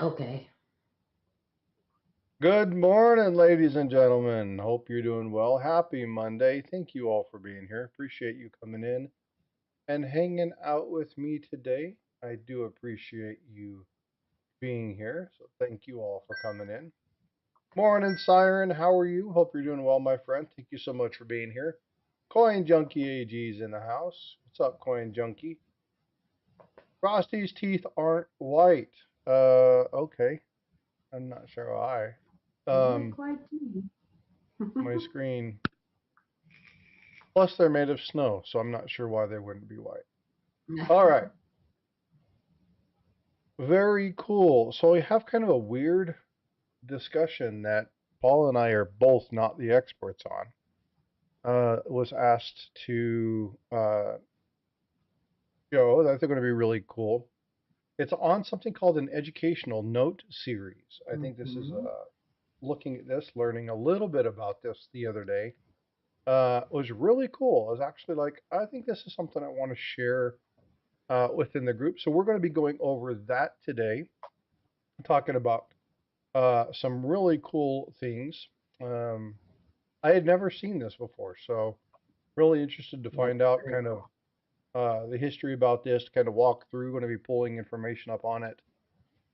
Okay. Good morning, ladies and gentlemen. Hope you're doing well. Happy Monday. Thank you all for being here. Appreciate you coming in and hanging out with me today. I do appreciate you being here. So thank you all for coming in. Morning, Siren. How are you? Hope you're doing well, my friend. Thank you so much for being here. Coin Junkie AG's in the house. What's up, Coin Junkie? Frosty's teeth aren't white. Okay. I'm not sure why. Not Um, quite me. my screen. Plus, they're made of snow, so I'm not sure why they wouldn't be white. All right, very cool. So we have kind of a weird discussion that Paul and I are both not the experts on. Was asked to go. That's going to be really cool. It's on something called an educational note series. I think this is Mhm. looking at this, learning a little bit about this the other day. Was really cool. I was actually like, I think this is something I want to share within the group. So we're going to be going over that today, talking about some really cool things. Um, I had never seen this before, so really interested to Yeah, find out very kind of cool. the history about this, to kind of walk through. Going to be pulling information up on it.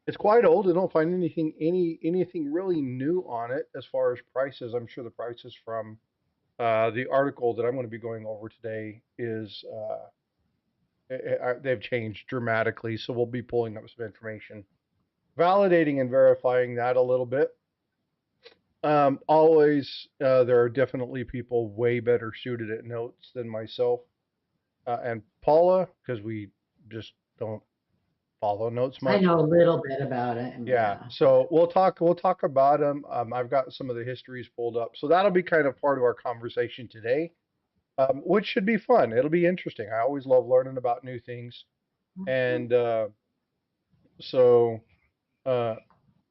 It's quite old. I don't find anything really new on it as far as prices. I'm sure the prices from the article that I'm going to be going over today is they've changed dramatically. So we'll be pulling up some information, validating and verifying that a little bit. Always, there are definitely people way better suited at notes than myself and Paula, because we just don't follow notes I much. know a little bit about it, and Yeah, yeah, but so we'll talk about them. I've got some of the histories pulled up, so that'll be kind of part of our conversation today, which should be fun. It'll be interesting. I always love learning about new things, Mhm. and so uh,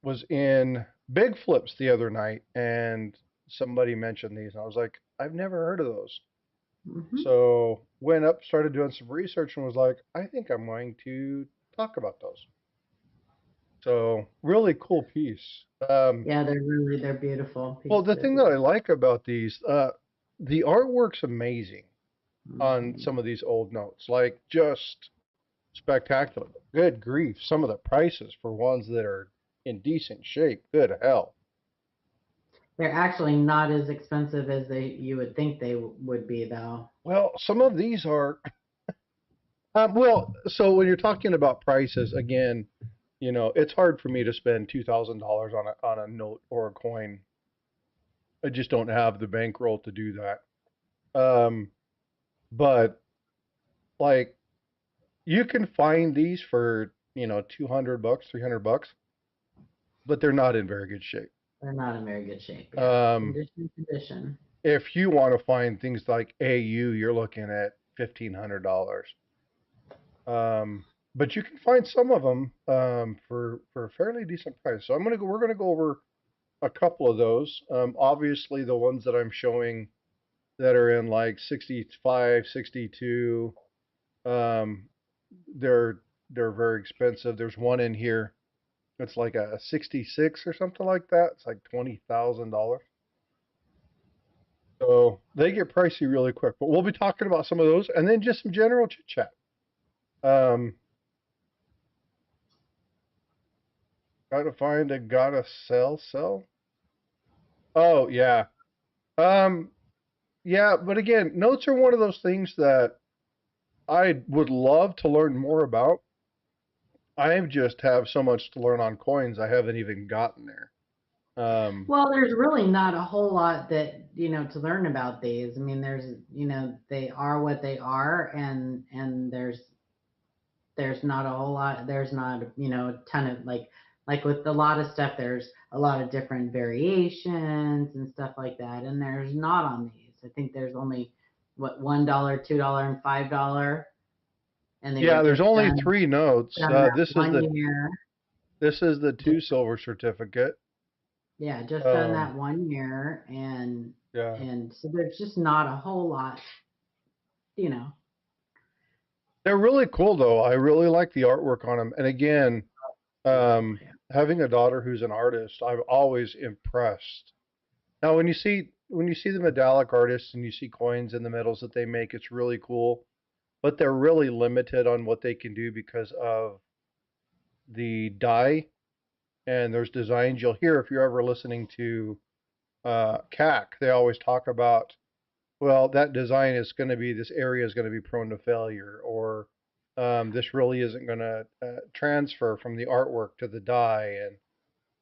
was in Big Flips the other night, and somebody mentioned these, and I was like, I've never heard of those. Mhm. So went up, started doing some research, and was like, I think I'm going to talk about those. So really cool piece. Yeah, they're beautiful Well, the pieces. thing that I Yeah. like about these, the artwork's amazing on Mhm. some of these old notes, like just spectacular. Good grief, some of the prices for ones that are in decent shape. Good hell. They're actually not as expensive as they you would think they would be, though. Well, some of these are. So when you're talking about prices, again, it's hard for me to spend $2,000 on a note or a coin. I just don't have the bankroll to do that. Um, but like you can find these for 200 bucks, $300, but they're not in very good shape. They're not in very good shape. Yeah, Um, condition. if you want to find things like AU, you're looking at $1,500. Um, but you can find some of them for a fairly decent price. So we're gonna go over a couple of those. Obviously, the ones that I'm showing that are in like 65, 62, um, they're they're very expensive. There's one in here that's like a 66 or something like that. It's like $20,000. So they get pricey really quick. But we'll be talking about some of those and then just some general chit chat. Um, gotta find a gotta sell. Oh yeah. Um, yeah, but again, notes are one of those things that I would love to learn more about. I just have so much to learn on coins. I haven't even gotten there. Um, Well, there's really not a whole lot that, to learn about these. I mean, they are what they are, and there's not a whole lot, there's not, a ton of, like with a lot of stuff, there's a lot of different variations and stuff like that, and there's not on these. I think there's only, what, $1, $2, and $5, and they were yeah, there's just only done three notes. done that This is one the year. this is the two Just, silver certificate. yeah, just done Um, that one year, and yeah, so there's just not a whole lot, you know. they're really cool though. I really like the artwork on them. And again, Beautiful, um, yeah. having a daughter who's an artist, I'm always impressed. Now, when you see the medallic artists and you see coins and the metals that they make, it's really cool. But they're really limited on what they can do because of the dye. And there's designs you'll hear if you're ever listening to CAC. They always talk about, well, that design is going to be, this area is going to be prone to failure, or this really isn't going to transfer from the artwork to the dye.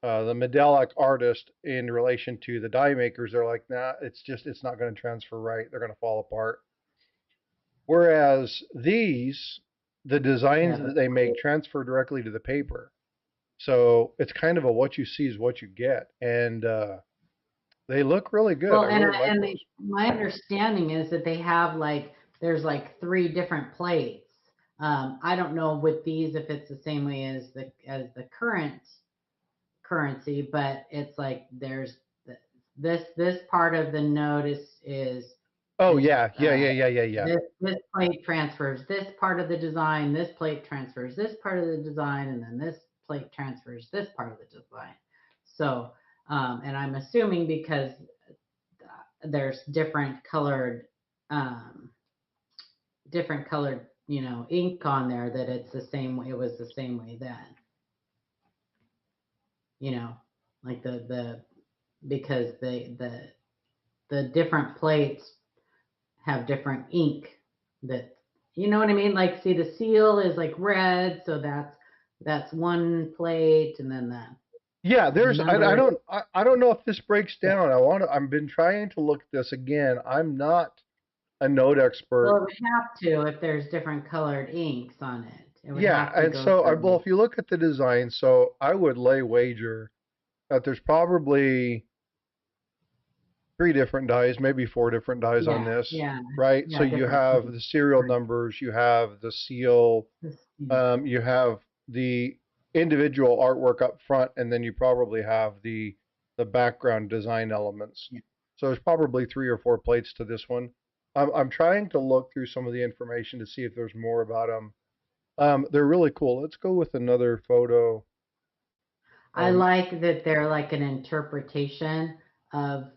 And the medallic artist in relation to the die makers, they're like, nah, it's not going to transfer right. They're going to fall apart. Whereas these, the designs Yeah. that they make transfer directly to the paper. So it's kind of a what you see is what you get. And they look really good. Well, I really like those. my understanding is that they have like there's like three different plates. I don't know with these if it's the same way as the current currency, but it's like there's this part of the note Oh is yeah, yeah, yeah, yeah, yeah, yeah. this plate transfers this part of the design, this plate transfers this part of the design, and then this plate transfers this part of the design. So, and I'm assuming because there's um, different colored, ink on there that it's the same way. It was the same way then, you know, like because the different plates have different ink that, you know what I mean? Like, see, the seal is like red, so that's one plate, and then Yeah, there's another. I don't know if this breaks down. I've been trying to look at this again. I'm not a note Well, expert. it would have to if there's different colored inks on it. It would Yeah, have to and go so well, through. if you look at the design, so I would lay wager that there's probably three different dies, maybe four different dies on Yeah, this, yeah, right? So yeah, you different have plates. the serial Right. numbers, you have the seal, Yeah. you have the individual artwork up front, and then you probably have the background design elements. Yeah. So there's probably three or four plates to this one. I'm trying to look through some of the information to see if there's more about them. They're really cool. Let's go with another photo. I Um, like that they're like an interpretation of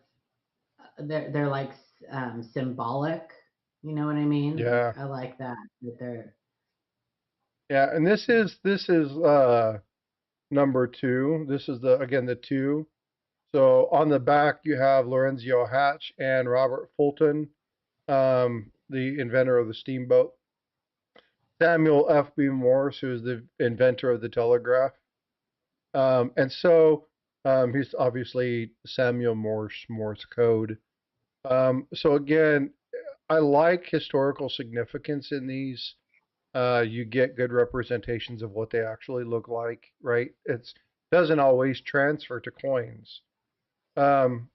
they're like symbolic. You know what I mean? Like yeah, I like that they're yeah, and this is number two. This is the again the two. So on the back you have Lorenzio Hatch and Robert Fulton, the inventor of the steamboat. Samuel F.B. Morse, who's the inventor of the telegraph. And so he's obviously Samuel Morse code. So again, I like historical significance in these. You get good representations of what they actually look like, right? It doesn't always transfer to coins. Um,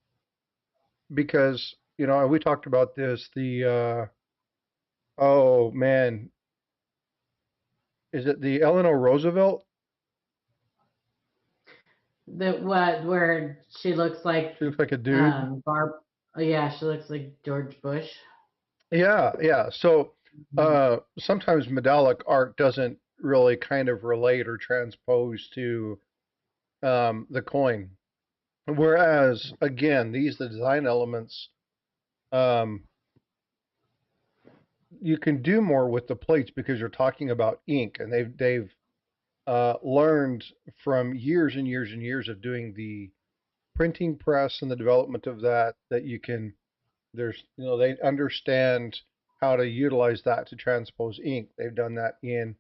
because, and we talked about this, oh man, is it the Eleanor Roosevelt? the what where she looks like She looks like a dude. Barb. Oh yeah, she looks like George Bush. Yeah, yeah. So Mhm. sometimes medallic art doesn't really kind of relate or transpose to the coin. Whereas again, the design elements, um, you can do more with the plates because you're talking about ink, and they've learned from years and years and years of doing the printing press and the development of that you can they understand how to utilize that to transpose ink. They've done that in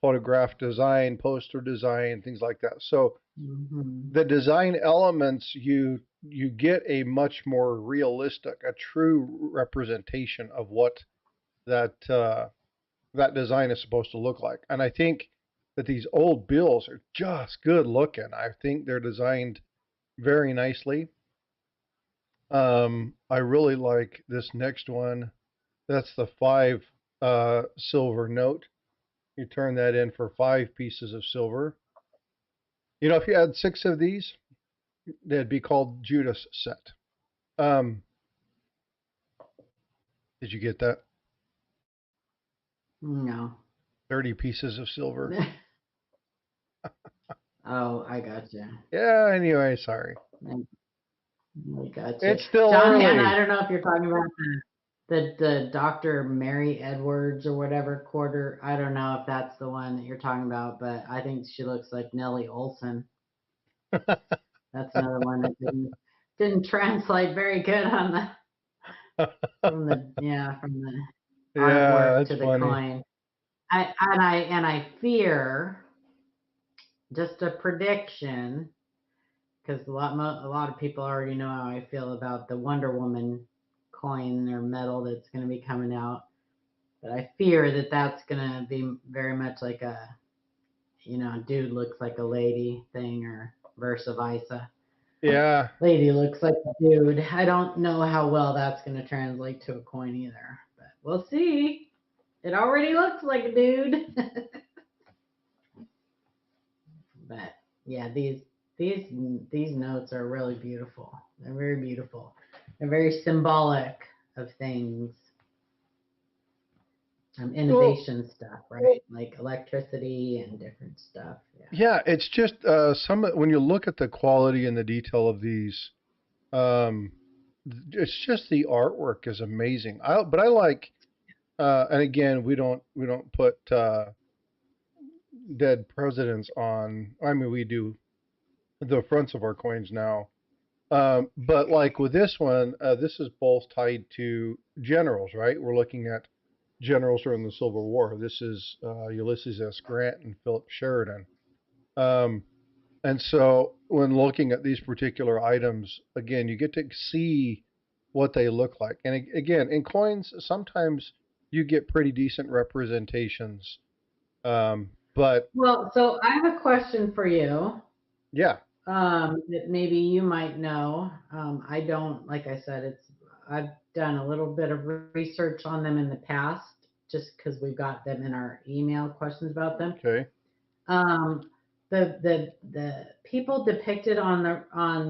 photograph design, poster design, things like that. So Mhm. the design elements you get a much more realistic, a true representation of what that design is supposed to look like. And I think that these old bills are just good looking. I think they're designed very nicely. I really like this next one. That's the five silver note. You turn that in for 5 pieces of silver. If you had six of these, they'd be called Judas set. Um, did you get that? No. 30 pieces of silver. Oh, I gotcha. Yeah, anyway, sorry. I gotcha. It's still John Hannah, I early. don't know if you're talking about the Dr. Mary Edwards or whatever quarter. I don't know if that's the one that you're talking about, but I think she looks like Nellie Olson. That's another one that didn't translate very good on the from the Yeah, artwork that's to the funny. coin. I fear, just a prediction, because a lot of people already know how I feel about the Wonder Woman coin or metal that's going to be coming out. But I fear that that's going to be very much like a, dude looks like a lady thing, or versa versa. Yeah. Lady looks like a dude. I don't know how well that's going to translate to a coin either, but we'll see. It already looks like a dude. But yeah, these these notes are really beautiful. They're very beautiful. They're very symbolic of things, Well, innovation stuff, right? Like electricity and different stuff. Yeah. yeah, it's just when you look at the quality and the detail of these, um, it's just the artwork is amazing. But I like, and again, we don't put dead presidents on. I mean, we do the fronts of our coins now. But like with this one, this is both tied to generals, right? We're looking at generals during the Civil War. This is Ulysses S. Grant and Philip Sheridan. Um, and so when looking at these particular items, again, you get to see what they look like. And again, in coins, sometimes you get pretty decent representations. But Well, so I have a question for you, yeah, that maybe you might know. I don't, like I said, I've done a little bit of research on them in the past, just because we've got them in our email questions about them. okay. Um, the people depicted on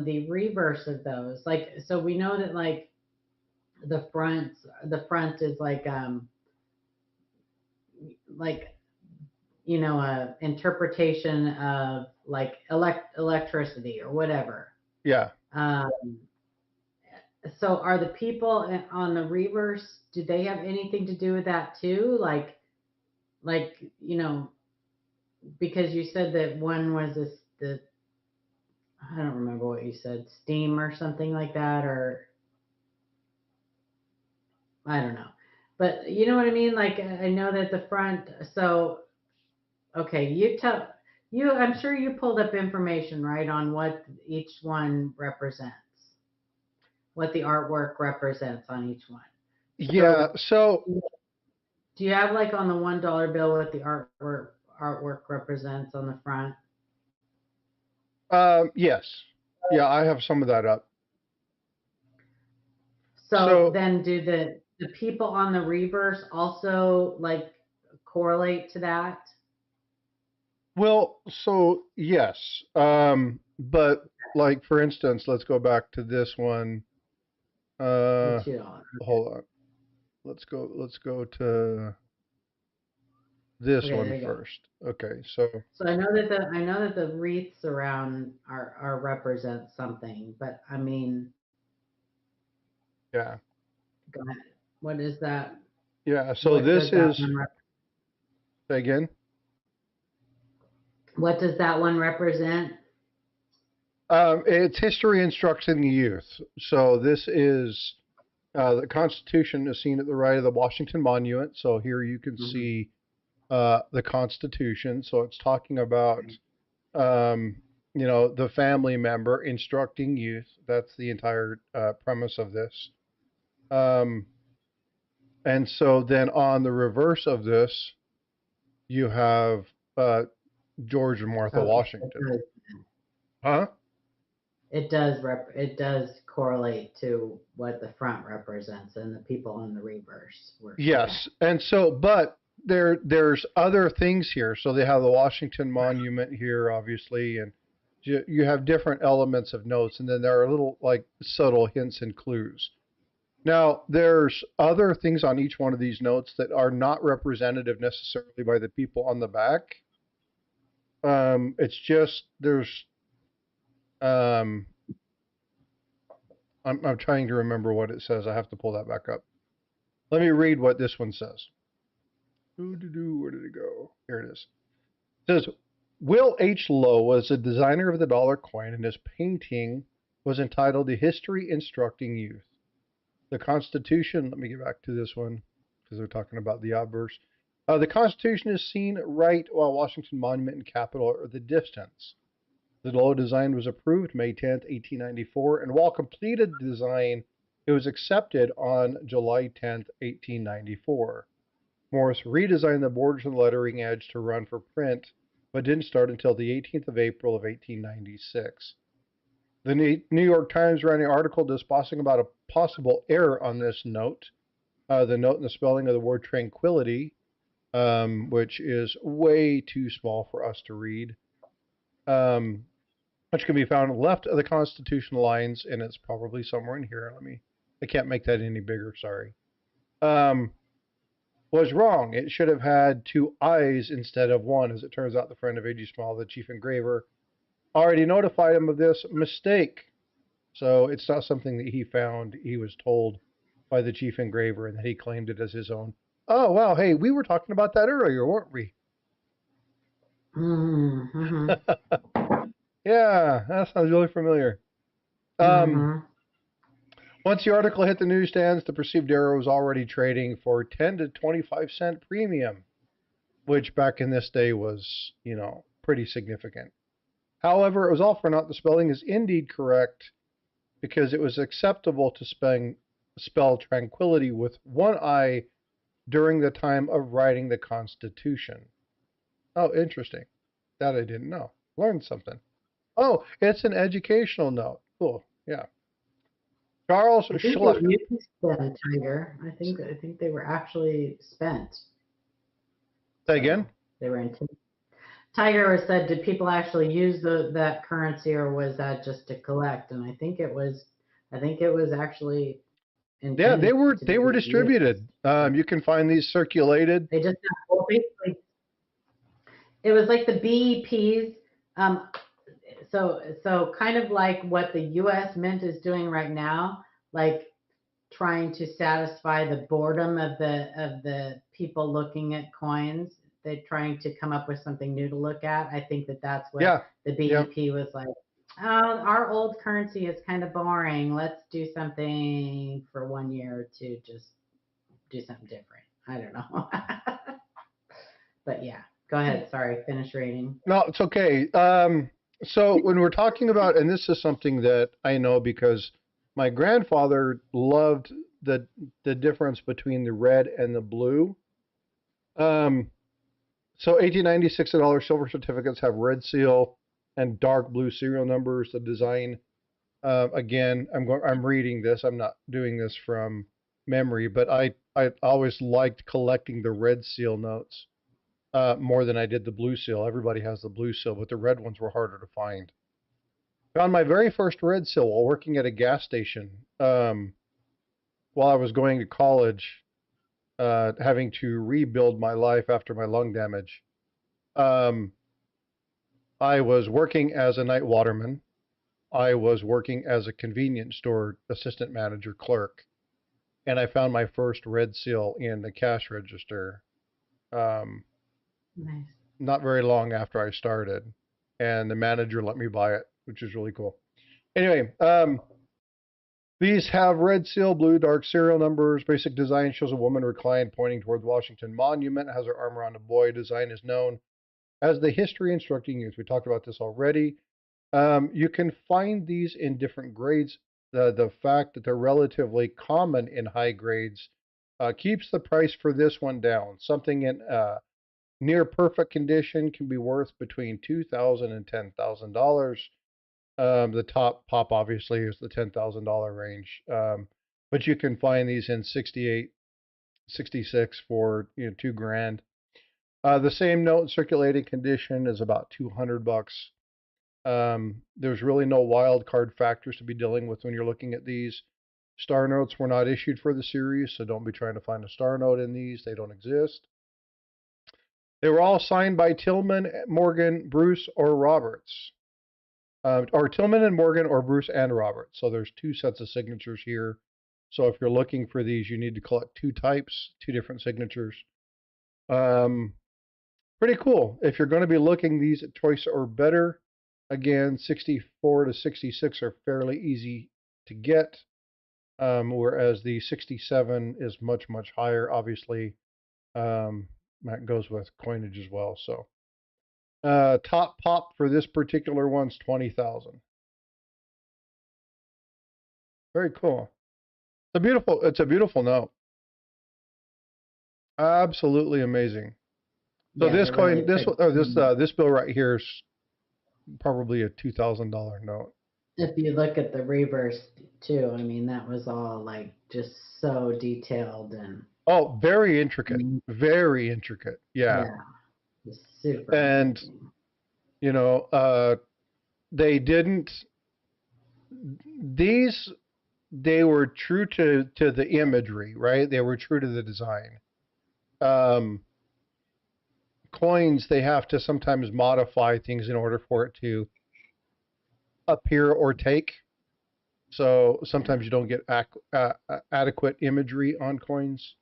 the reverse of those, like, so we know that, like, the front is like, a interpretation of like electricity or whatever. Yeah. um, so are the people on the reverse, do they have anything to do with that too, like, because you said that one was the, I don't remember what you said, steam or something like that, or I don't know. But you know what I mean? Like, I know that the front, so okay, I'm sure you pulled up information, right, on what each one represents, what the artwork represents on each one. Yeah. So So, do you have, like, on the $1 bill what the artwork represents on the front? yes. Yeah, I have some of that up. So So, then do the people on the reverse also, like, correlate to that? well, so yes. But like for instance, let's go back to this one. Uh, Which you don't. hold on. Let's go to this Okay, one there you go. first. Okay, so So I know that the wreaths around are represent something, but I mean, yeah. go ahead. What is that? Yeah, so What this does that is one again. what does that one represent? It's history instructing the youth. So this is the Constitution is seen at the right of the Washington Monument. So here you can Hmm. see the Constitution. So it's talking about um, the family member instructing youth. That's the entire premise of this. Um, and so then on the reverse of this, you have George and Martha Okay, Washington. Huh? it does correlate to what the front represents, and the people on the reverse were okay. Yes. And so, but there's other things here. So they have the Washington Monument here, obviously, and you have different elements of notes, and then there are little like subtle hints and clues. Now, there's other things on each one of these notes that are not representative necessarily by the people on the back. It's just there's um, I'm trying to remember what it says. I have to pull that back up. Let me read what this one says. Where did it go? Here it is. It says Will H. Lowe was the designer of the dollar coin, and his painting was entitled "The History Instructing Youth." The Constitution. Let me get back to this one because they're talking about the obverse. The Constitution is seen right while Washington Monument and Capitol are the distance. The Lowe design was approved May 10th, 1894, and while completed design, it was accepted on July 10th, 1894. Morse redesigned the borders and lettering edge to run for print, but didn't start until the 18th of April of 1896. The New York Times ran an article discussing about a possible error on this note. The note in the spelling of the word tranquility, which is way too small for us to read, which can be found left of the constitutional lines, and it's probably somewhere in here. I can't make that any bigger, sorry. Was wrong. It should have had two I's instead of one. As it turns out, the friend of A.G. Small, the chief engraver, already notified him of this mistake. So it's not something that he found. He was told by the chief engraver, and that he claimed it as his own. Oh, wow. Hey, we were talking about that earlier, weren't we? Mm-hmm. Yeah, that sounds really familiar. Once the article hit the newsstands, the perceived error was already trading for 10 to 25-cent premium, which back in this day was, pretty significant. However, it was all for naught. The spelling is indeed correct because it was acceptable to spell tranquility with one I during the time of writing the Constitution. Oh, interesting. That I didn't know. Learned something. Oh, it's an educational note. Cool. Yeah. Charles I think Schlecht. they used them, Tiger. I think they were actually spent. Say again? They were in. Tiger said, did people actually use that currency, or was that just to collect? And I think it was actually Yeah, intended to they were be distributed. used. You can find these circulated. They just well, basically it was like the BEPs. So kind of like what the U.S. Mint is doing right now, like trying to satisfy the boredom of the people looking at coins. They're trying to come up with something new to look at. I think that's what the BEP was like. Oh, our old currency is kind of boring. Let's do something for 1 year to just do something different. I don't know. But yeah, go ahead. Sorry, finish reading. No, it's okay. So when we're talking about, and this is something that I know because my grandfather loved the difference between the red and the blue. So 1896 dollar silver certificates have red seal and dark blue serial numbers. The design, again, I'm reading this. I'm not doing this from memory, but I always liked collecting the red seal notes more than I did the blue seal. Everybody has the blue seal, but the red ones were harder to find. Found my very first red seal while working at a gas station while I was going to college, having to rebuild my life after my lung damage. I was working as a night waterman. I was working as a convenience store assistant manager clerk, and I found my first red seal in the cash register. Nice. Not very long after I started, and the manager let me buy it, which is really cool. Anyway, these have red seal, blue, dark serial numbers. Basic design shows a woman reclined pointing toward the Washington Monument, has her arm around a boy. Design is known as the history instructing youth. We talked about this already. You can find these in different grades. The fact that they're relatively common in high grades keeps the price for this one down. Something in near perfect condition can be worth between $2,000 and $10,000. The top pop obviously is the $10,000 range, but you can find these in 68, 66 for $2,000. The same note in circulating condition is about $200. There's really no wild card factors to be dealing with when you're looking at these. Star notes were not issued for the series, so don't be trying to find a star note in these. They don't exist. They were all signed by Tillman, Morgan, Bruce, or Roberts. Or Tillman and Morgan, or Bruce and Roberts. So there's two sets of signatures here. So if you're looking for these, you need to collect two types, two different signatures. Pretty cool. If you're going to be looking these at choice or better, again, 64 to 66 are fairly easy to get, whereas the 67 is much, much higher. Obviously, that goes with coinage as well. So top pop for this particular one's 20,000. Very cool. It's a beautiful note. Absolutely amazing. So Yeah, this they're coin, really this bill right here is probably a $2,000 note. if you look at the reverse too, I mean, that was all like just so detailed and Oh, very intricate. mm, Very intricate. Yeah. yeah, just super And, amazing. you know, they didn't, these, they were true to the imagery, right? They were true to the design. Coins, they have to sometimes modify things in order for it to appear or take. So sometimes you don't get adequate imagery on coins.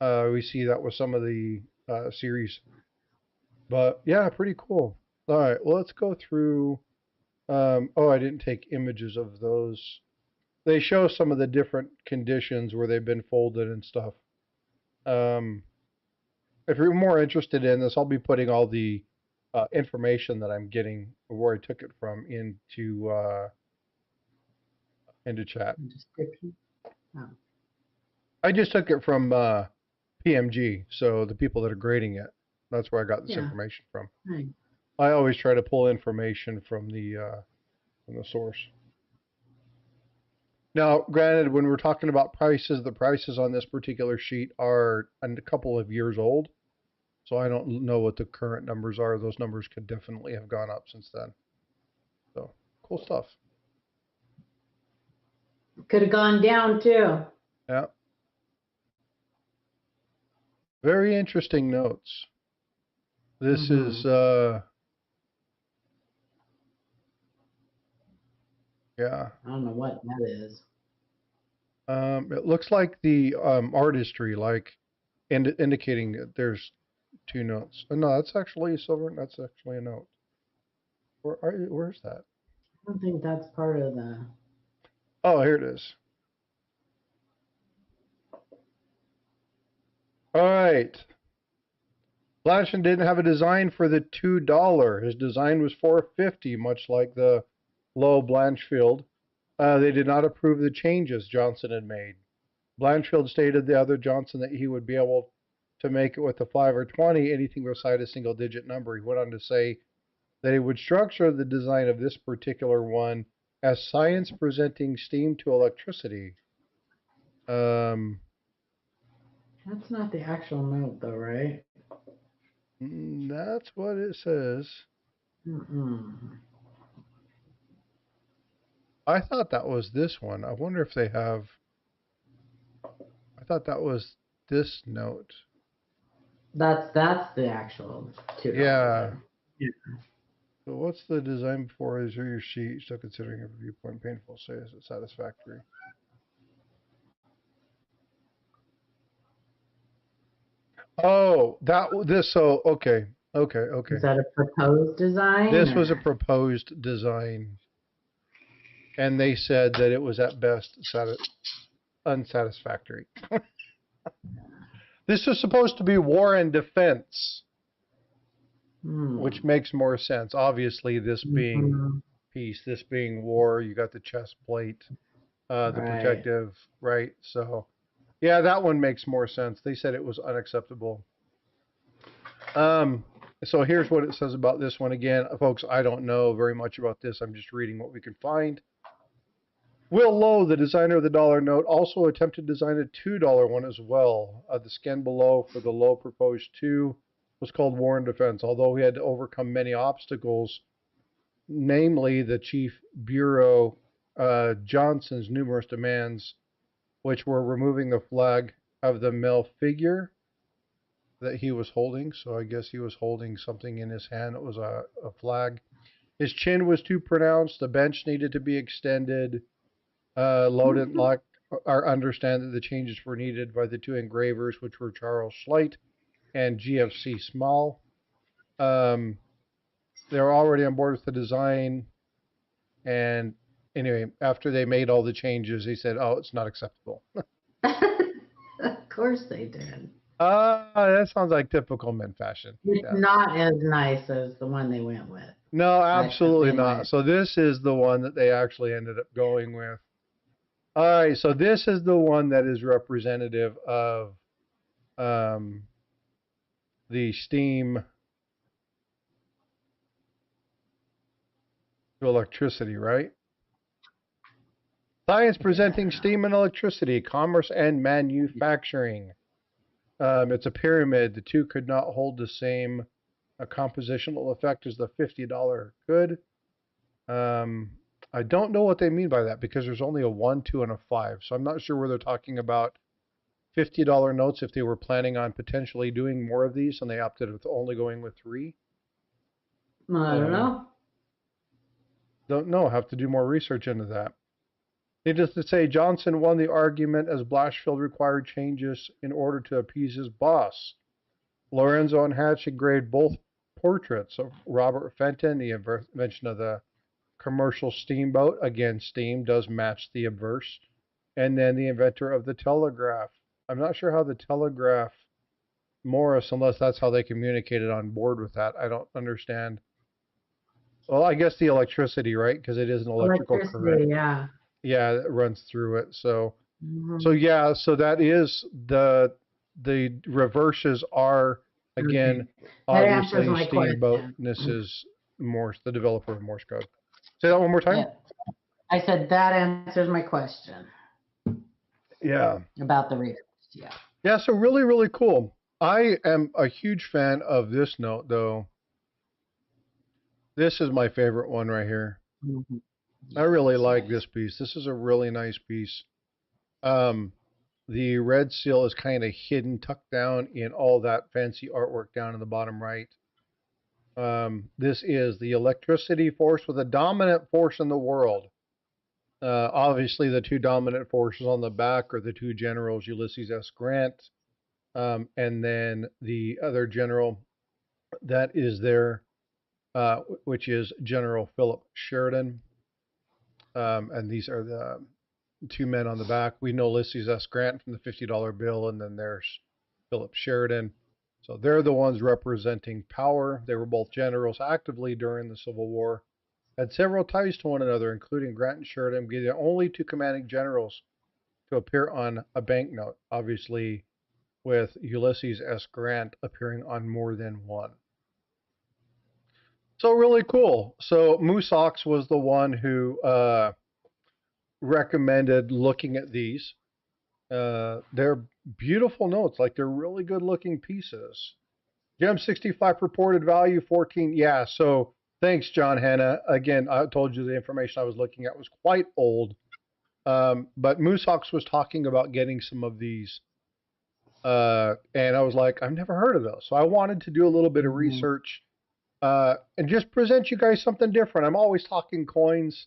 We see that with some of the series. But yeah, pretty cool. All right, well, let's go through. Oh, I didn't take images of those. They show some of the different conditions where they've been folded and stuff. Um, if you're more interested in this, I'll be putting all the information that I'm getting, where I took it from, into chat. Description. Oh, I just took it from PMG, so the people that are grading it. That's where I got this yeah. information from. Right. I always try to pull information from the source. Now, granted, when we're talking about prices, the prices on this particular sheet are a couple of years old, so I don't know what the current numbers are. Those numbers could definitely have gone up since then. So, cool stuff. Could have gone down too. Yeah. Very interesting notes. This is, yeah. I don't know what that is. It looks like the artistry, like indicating that there's two notes. Oh, no, that's actually a silver. That's actually a note. Where's that? I don't think that's part of the. Oh, here it is. All right. Blanchard didn't have a design for the $2. His design was $4.50, much like the low Blanchfield. They did not approve the changes Johnson had made. Blanchfield stated the other Johnson that he would be able to make it with a 5 or 20, anything beside a single digit number. He went on to say that he would structure the design of this particular one as science presenting steam to electricity. That's not the actual note, though, right? That's what it says. I thought that was this one. I wonder if they have. I thought that was this note. That's the actual $2. Yeah. So what's the design before? Is your sheet still considering a viewpoint painful? Say, is it satisfactory? Oh, this. So okay. Is that a proposed design? This was a proposed design, and they said that it was at best unsatisfactory. This was supposed to be war and defense, which makes more sense. Obviously, this being peace, this being war. You got the chest plate, the protective, right? So, yeah, that one makes more sense. They said it was unacceptable. So here's what it says about this one. Again, folks, I don't know very much about this. I'm just reading what we can find. Will Lowe, the designer of the dollar note, also attempted to design a $2 one as well. The scan below for the Lowe proposed 2 was called War and Defense, although he had to overcome many obstacles, namely the Chief Bureau Johnson's numerous demands, which were removing the flag of the male figure, that he was holding. So I guess he was holding something in his hand. It was a flag. His chin was too pronounced. The bench needed to be extended. Lowe didn't like or understand that the changes were needed by the two engravers, which were Charles Schleight and GFC Small. They were already on board with the design. And anyway, after they made all the changes, he said, "Oh, it's not acceptable." Of course they did. That sounds like typical men fashion. It's Yeah. not as nice as the one they went with. No, absolutely not. Anyway. So this is the one that they actually ended up going with. All right, so this is the one that is representative of um, the steam to electricity, right? Science presenting steam and electricity, commerce and manufacturing. It's a pyramid. The two could not hold the same compositional effect as the $50 could. I don't know what they mean by that because there's only a 1, 2, and a 5. So I'm not sure where they're talking about $50 notes if they were planning on potentially doing more of these and they opted with only going with 3. I don't know. Don't know. Have to do more research into that. Needless to say, Johnson won the argument as Blashfield required changes in order to appease his boss. Lorenzo and Hatch engraved both portraits of Robert Fenton, the invention of the commercial steamboat. Again, steam does match the obverse. And then the inventor of the telegraph. I'm not sure how the telegraph Morse, unless that's how they communicated on board with that. I don't understand. Well, I guess the electricity, right? Because it is an electrical current. Yeah. Yeah, that runs through it. So yeah, so that is the reverses are again obviously steamboat. And this is Morse, the developer of Morse code. Say that one more time. Yeah. I said that answers my question. Yeah. About the reverse. Yeah. Yeah. So really, really cool. I am a huge fan of this note, though. This is my favorite one right here. Mm-hmm. I really like this piece. This is a really nice piece. The red seal is kind of hidden, tucked down in all that fancy artwork down in the bottom right. This is the electricity force with a dominant force in the world. Obviously, the two dominant forces on the back are the two generals, Ulysses S. Grant, and then the other general that is there, which is General Philip Sheridan. And these are the two men on the back. We know Ulysses S. Grant from the $50 bill, and then there's Philip Sheridan. So they're the ones representing power. They were both generals actively during the Civil War, had several ties to one another, including Grant and Sheridan being the only two commanding generals to appear on a banknote, obviously with Ulysses S. Grant appearing on more than one. So really cool. So Moose Ox was the one who recommended looking at these. They're beautiful notes, like they're really good looking pieces. Gem 65 reported value 14. Yeah, so thanks, John Hanna. Again, I told you the information I was looking at was quite old. But Moose Ox was talking about getting some of these. And I was like, I've never heard of those. So I wanted to do a little bit of research and just present you guys something different. I'm always talking coins.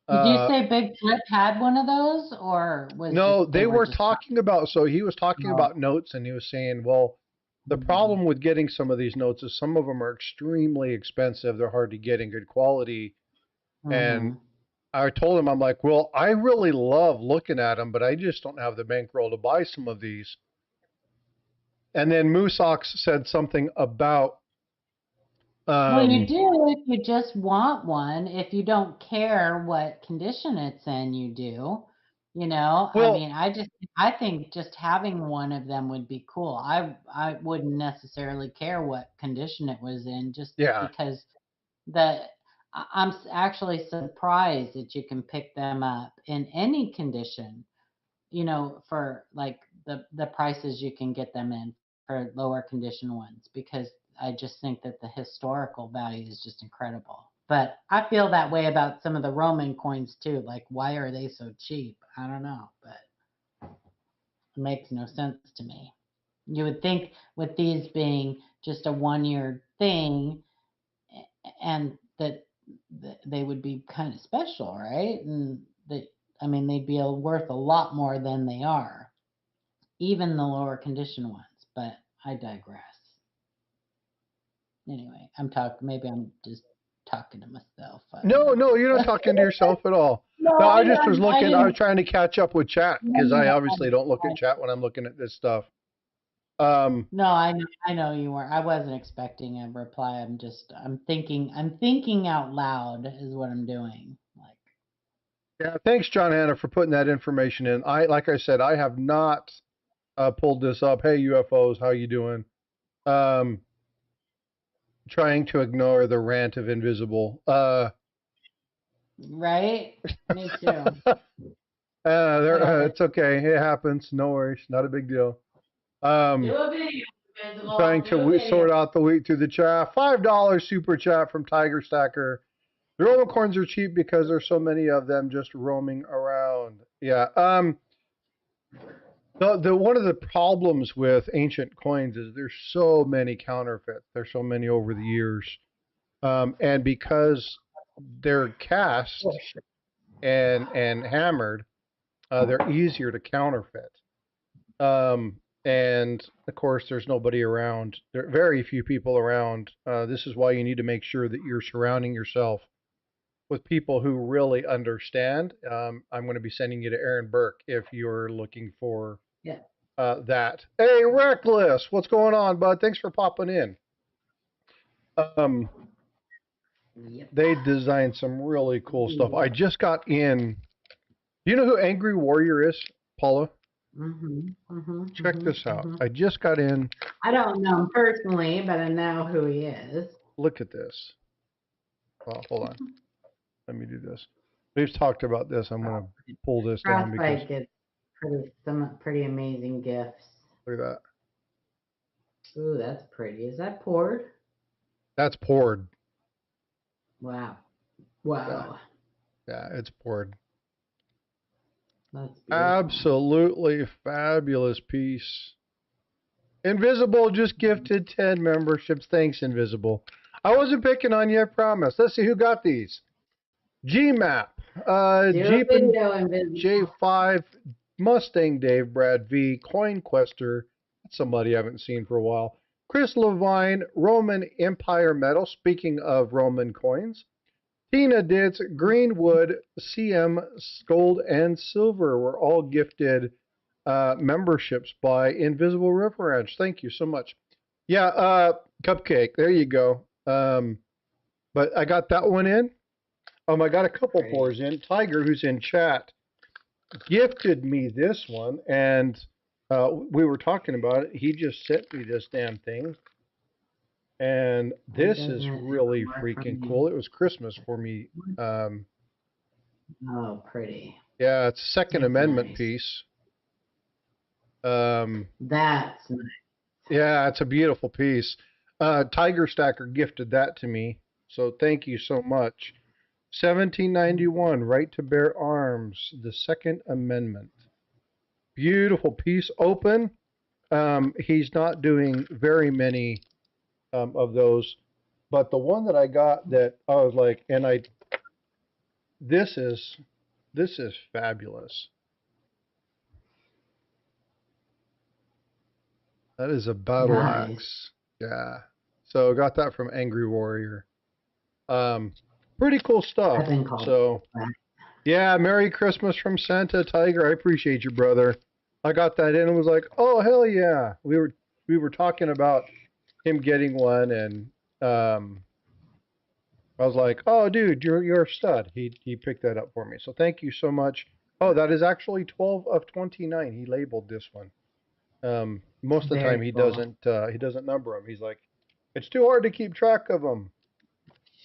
Did you say Big Flip had one of those, or was no? They were talking about. So he was talking about notes, and he was saying, well, the problem with getting some of these notes is some of them are extremely expensive. They're hard to get in good quality. And I told him, I'm like, well, I really love looking at them, but I just don't have the bankroll to buy some of these. And then Moose Ox said something about. Well, you do if you just want one. If you don't care what condition it's in, you do. You know, well, I mean, I think just having one of them would be cool. I wouldn't necessarily care what condition it was in, just because I'm actually surprised that you can pick them up in any condition, you know, for like the prices you can get them in for lower condition ones, because I just think that the historical value is just incredible. But I feel that way about some of the Roman coins too. Like, why are they so cheap? I don't know, but it makes no sense to me. You would think with these being just a 1 year thing, and that they would be kind of special, right? And that, I mean, they'd be worth a lot more than they are, even the lower condition ones. But I digress. Anyway, I'm talking. Maybe I'm just talking to myself. I don't No, know. no, you're not talking to yourself at all. No, No, I just was I looking. I was didn't. trying to catch up with chat No, because I no, obviously don't look at chat when I'm looking at this stuff. Um, no, I know you weren't. I wasn't expecting a reply. I'm thinking out loud is what I'm doing. Like, yeah, thanks, John Hanna, for putting that information in. Like I said, I have not pulled this up. Hey, UFOs, how you doing? Um, trying to ignore the rant of Invisible. right? Me too. It's okay. It happens. No worries. Not a big deal. Do a video, Invisible. Trying Do a to video. sort out the wheat through the chat. $5 super chat from Tiger Stacker. The Roman coins are cheap because there's so many of them just roaming around. Yeah. The one of the problems with ancient coins is there's so many counterfeits. There's so many over the years, and because they're cast and hammered, they're easier to counterfeit. And of course, there's nobody around. There are very few people around. This is why you need to make sure that you're surrounding yourself with people who really understand. I'm going to be sending you to Aaron Burke if you're looking for Yeah. that. Hey, Reckless, what's going on, bud? Thanks for popping in. Yep. They designed some really cool stuff. I just got in. Do you know who Angry Warrior is, Paula? Check this out. I just got in. I don't know him personally, but I know who he is. Look at this. Oh, hold on. Let me do this. We've talked about this. I'm going to pull this down because Frostys gets some pretty amazing gifts. look at that. Ooh, that's pretty. Is that poured? That's poured. Wow. Wow. Yeah, it's poured. That's beautiful. Absolutely fabulous piece. Invisible just gifted 10 memberships. Thanks, Invisible. I wasn't picking on you, I promise. Let's see who got these. GMAP, Jeep and J5, Mustang Dave, Brad V, Coin Quester, that's somebody I haven't seen for a while. Chris Levine, Roman Empire Medal, speaking of Roman coins. Tina Ditz, Greenwood, CM, Gold, and Silver were all gifted memberships by Invisible River Ranch. Thank you so much. Yeah, Cupcake, there you go. But I got that one in. I got a couple pours in. Tiger, who's in chat, gifted me this one, and we were talking about it. He just sent me this damn thing. And this is really freaking cool. It was Christmas for me. Oh, pretty. Yeah, it's Second Amendment piece. That's nice. Yeah, it's a beautiful piece. Tiger Stacker gifted that to me, so thank you so much. 1791, right to bear arms, the Second Amendment. Beautiful piece, open. He's not doing very many of those, but the one that I got that I was like, this is fabulous. That is a battle axe. Yeah. So I got that from Angry Warrior. Pretty cool stuff. So yeah, Merry Christmas from Santa Tiger. I appreciate you, brother. I got that in and was like, oh hell yeah. We were talking about him getting one, and I was like, oh dude, you're a stud. He picked that up for me. So thank you so much. Oh, that is actually 12 of 29. He labeled this one. Most of the time he doesn't number them. He's like, it's too hard to keep track of them.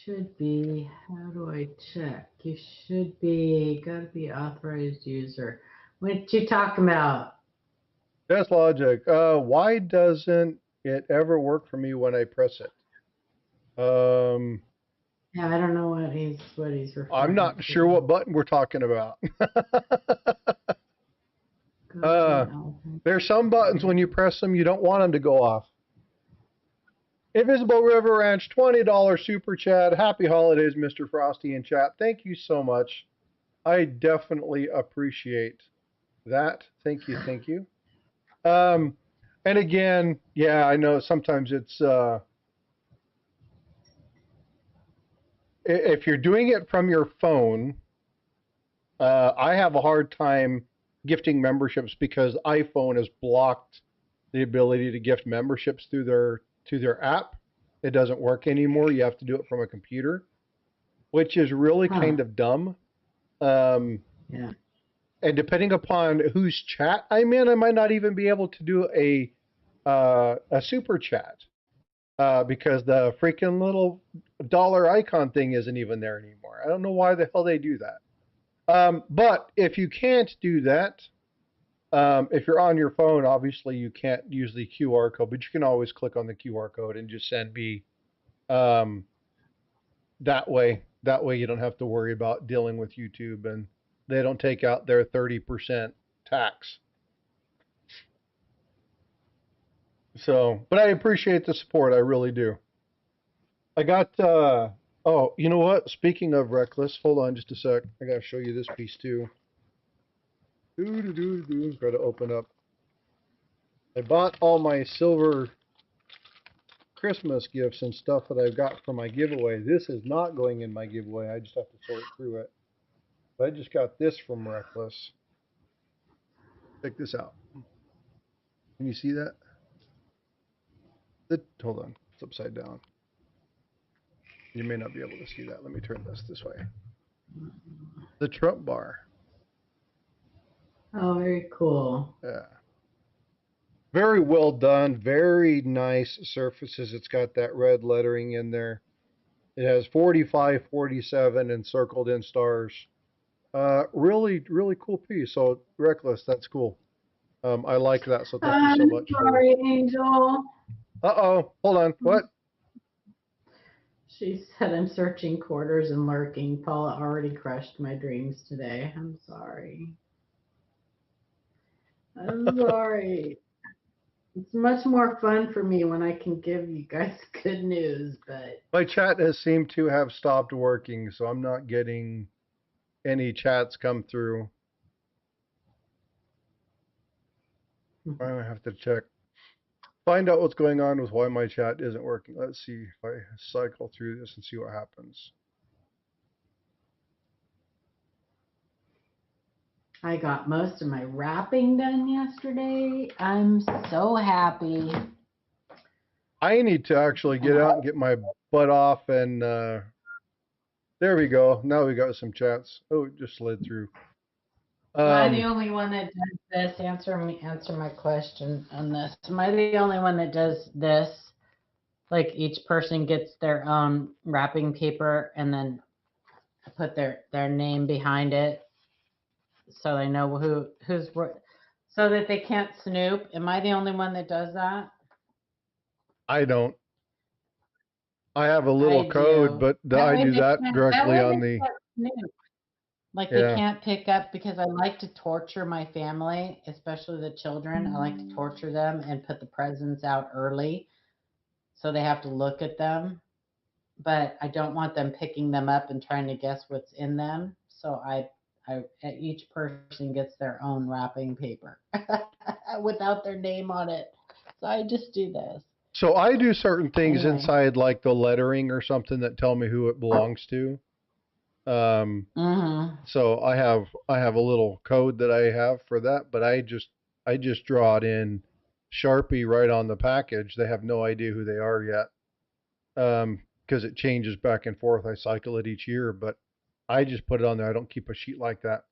Should be. How do I check? You should be. Gotta be authorized user. What you talking about? That's logic. Why doesn't it ever work for me when I press it? Yeah, I don't know what he's referring to. I'm not sure what button we're talking about. There's some buttons when you press them, you don't want them to go off. Invisible River Ranch, $20 super chat. Happy holidays, Mr. Frosty in chat. Thank you so much. I definitely appreciate that. Thank you, thank you. And again, yeah, I know sometimes it's if you're doing it from your phone, I have a hard time gifting memberships because iPhone has blocked the ability to gift memberships through their app. It doesn't work anymore. You have to do it from a computer, which is really kind of dumb. Yeah. And depending upon whose chat I'm in, I might not even be able to do a super chat because the freaking little dollar icon thing isn't even there anymore. I don't know why the hell they do that. But if you can't do that, if you're on your phone, obviously you can't use the QR code, but you can always click on the QR code and just send me that way. That way you don't have to worry about dealing with YouTube and they don't take out their 30% tax. So, but I appreciate the support. I really do. I got, oh, you know what? Speaking of reckless, hold on just a sec. I got to show you this piece too. Got to open up. I bought all my silver Christmas gifts and stuff that I've got for my giveaway. This is not going in my giveaway. I just have to sort through it. But I just got this from Reckless. Check this out. Can you see that? Hold on. It's upside down. You may not be able to see that. Let me turn this way. The Trump bar. Oh, very cool. Yeah. Very well done. Very nice surfaces. It's got that red lettering in there. It has 45, 47 encircled in stars. Really, really cool piece. So Reckless, that's cool. I like that. So thank you so much. Sorry, Angel. Uh-oh. Hold on. What? She said I'm searching quarters and lurking. Paula already crushed my dreams today. I'm sorry. I'm sorry. It's much more fun for me when I can give you guys good news, but My chat has seemed to have stopped working, so I'm not getting any chats come through. I'm gonna have to check. Find out what's going on with why my chat isn't working. Let's see if I cycle through this and see what happens. I got most of my wrapping done yesterday. I'm so happy. I need to actually get out and get my butt off and there we go. Now we got some chats. Oh, it just slid through. Am I the only one that does this? Answer my question on this. Am I the only one that does this? Like each person gets their own wrapping paper and then put their name behind it so they know who's so that they can't snoop. Am I the only one that does that? I don't. I have a little code, but I do that directly on the. Like they can't pick up because I like to torture my family, especially the children. I like to torture them and put the presents out early so they have to look at them. But I don't want them picking them up and trying to guess what's in them. So each person gets their own wrapping paper without their name on it. So I just do this. So I do certain things inside like the lettering or something that tell me who it belongs to. So I have a little code that I have for that, but I just draw it in Sharpie right on the package. They have no idea who they are yet. Because it changes back and forth. I cycle it each year, but I just put it on there. I don't keep a sheet like that.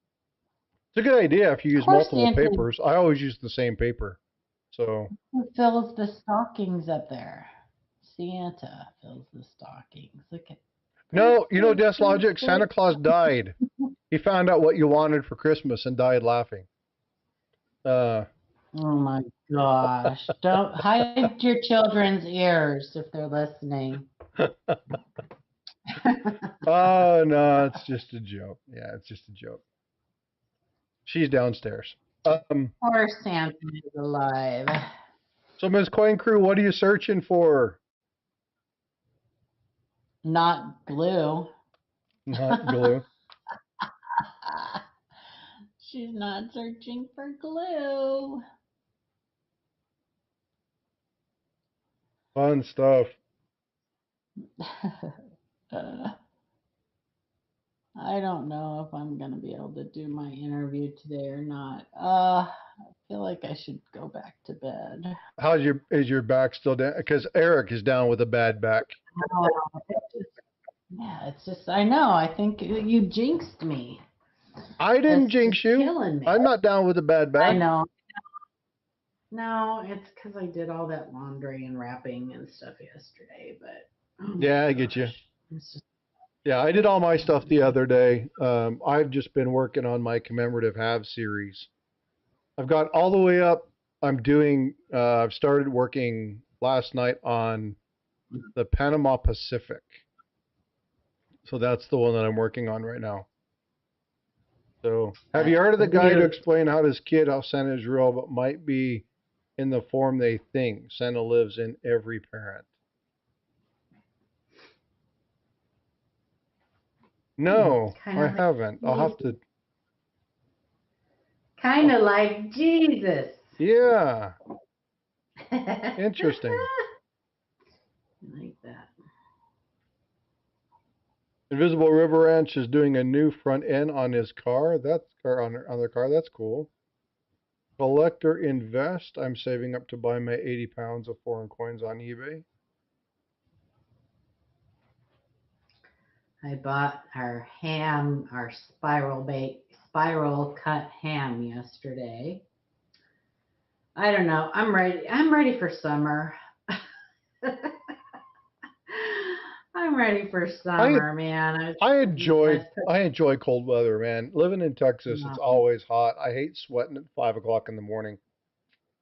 It's a good idea if you use multiple papers. I always use the same paper. So who fills the stockings up there? Santa fills the stockings. Look at. No, you know, Logic, Santa Claus died. He found out what you wanted for Christmas and died laughing. Oh my gosh. Don't hide your children's ears if they're listening. Oh, no, it's just a joke. Yeah, it's just a joke. She's downstairs. Poor Santa is alive. So Ms. Coin Crew, what are you searching for? Not glue. Not glue. She's not searching for glue. Fun stuff. I don't know if I'm going to be able to do my interview today or not. I feel like I should go back to bed. Is your back still down? Because Eric is down with a bad back. Oh, it's just, I know. I think you jinxed me. I didn't That's jinx just you. killing me. I'm not down with a bad back. I know. No, it's because I did all that laundry and wrapping and stuff yesterday. But yeah, I get you. It's just, yeah, I did all my stuff the other day. I've just been working on my commemorative halves series. I've got all the way up. I've started working last night on the Panama Pacific. So that's the one that I'm working on right now. So have you heard of the guy to explain how Santa is real, but might be in the form they think? Santa lives in every parent. No, I haven't. I'll have to. Kind of like Jesus. Yeah. Interesting. I like that. Invisible River Ranch is doing a new front end on his car. On their car. That's cool. Collector Invest. I'm saving up to buy my 80 pounds of foreign coins on eBay. I bought our ham, our spiral cut ham yesterday. I don't know. I'm ready. I'm ready for summer. I'm ready for summer, man. I enjoy cold weather, man. Living in Texas, it's always hot. I hate sweating at 5 o'clock in the morning.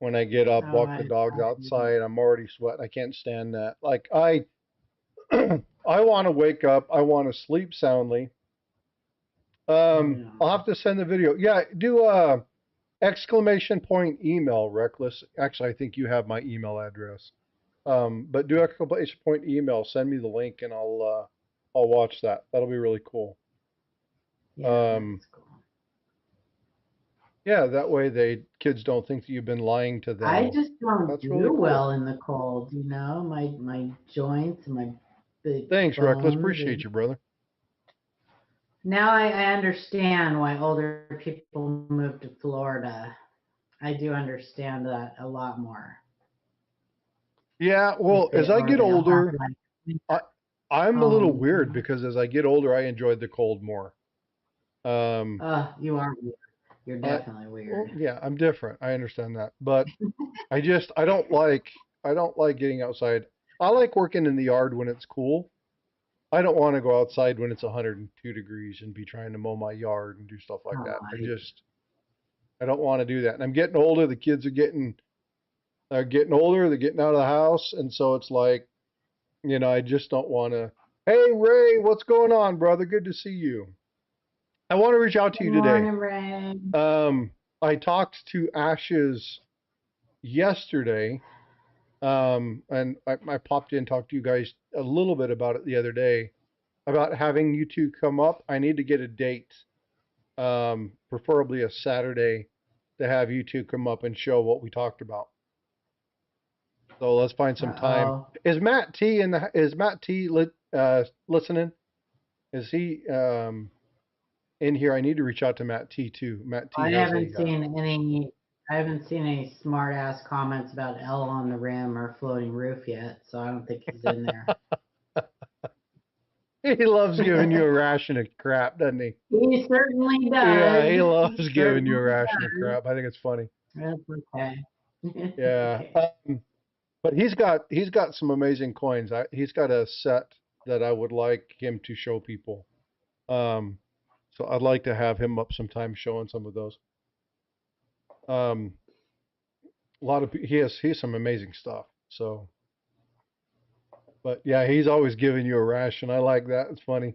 When I get up, walk the dogs outside, I'm already sweating. I can't stand that. Like I want to wake up. I want to sleep soundly. I'll have to send the video. Yeah, do a exclamation point email, Reckless. Actually, I think you have my email address. But do exclamation point email. Send me the link, and I'll watch that. That'll be really cool. Yeah, that's cool. Yeah, that way kids don't think that you've been lying to them. I just don't do well in the cold, my joints and my big Thanks, bones. Reckless. Appreciate you, brother. Now I understand why older people move to Florida. I do understand that a lot more. Yeah, well, as I get older, I'm a little weird because as I get older, I enjoyed the cold more. You are weird. You're definitely weird. Well, yeah, I'm different. I understand that, but I don't like getting outside. I like working in the yard when it's cool. I don't want to go outside when it's 102 degrees and be trying to mow my yard and do stuff like that. I don't want to do that. And I'm getting older. The kids are getting older. They're getting out of the house, and so it's like, I just don't want to. Hey, Ray, what's going on, brother? Good to see you. I want to reach out to you today. Good morning, Ray. I talked to Ashes yesterday, and I popped in and talked to you guys a little bit about it the other day, about having you two come up. I need to get a date, preferably a Saturday, to have you two come up and show what we talked about. So let's find some time. Is Matt T listening? Is he in here? I need to reach out to Matt T too. Matt T. I haven't seen any smart ass comments about L on the rim or floating roof yet, so I don't think he's in there. He loves giving you a ration of crap, doesn't he? He certainly does. Yeah, he loves giving you a ration of crap. I think it's funny. That's okay. Yeah. But he's got some amazing coins. He's got a set that I would like him to show people. So I'd like to have him up sometime showing some of those. He has some amazing stuff. So, but yeah, he's always giving you a ration. I like that. It's funny.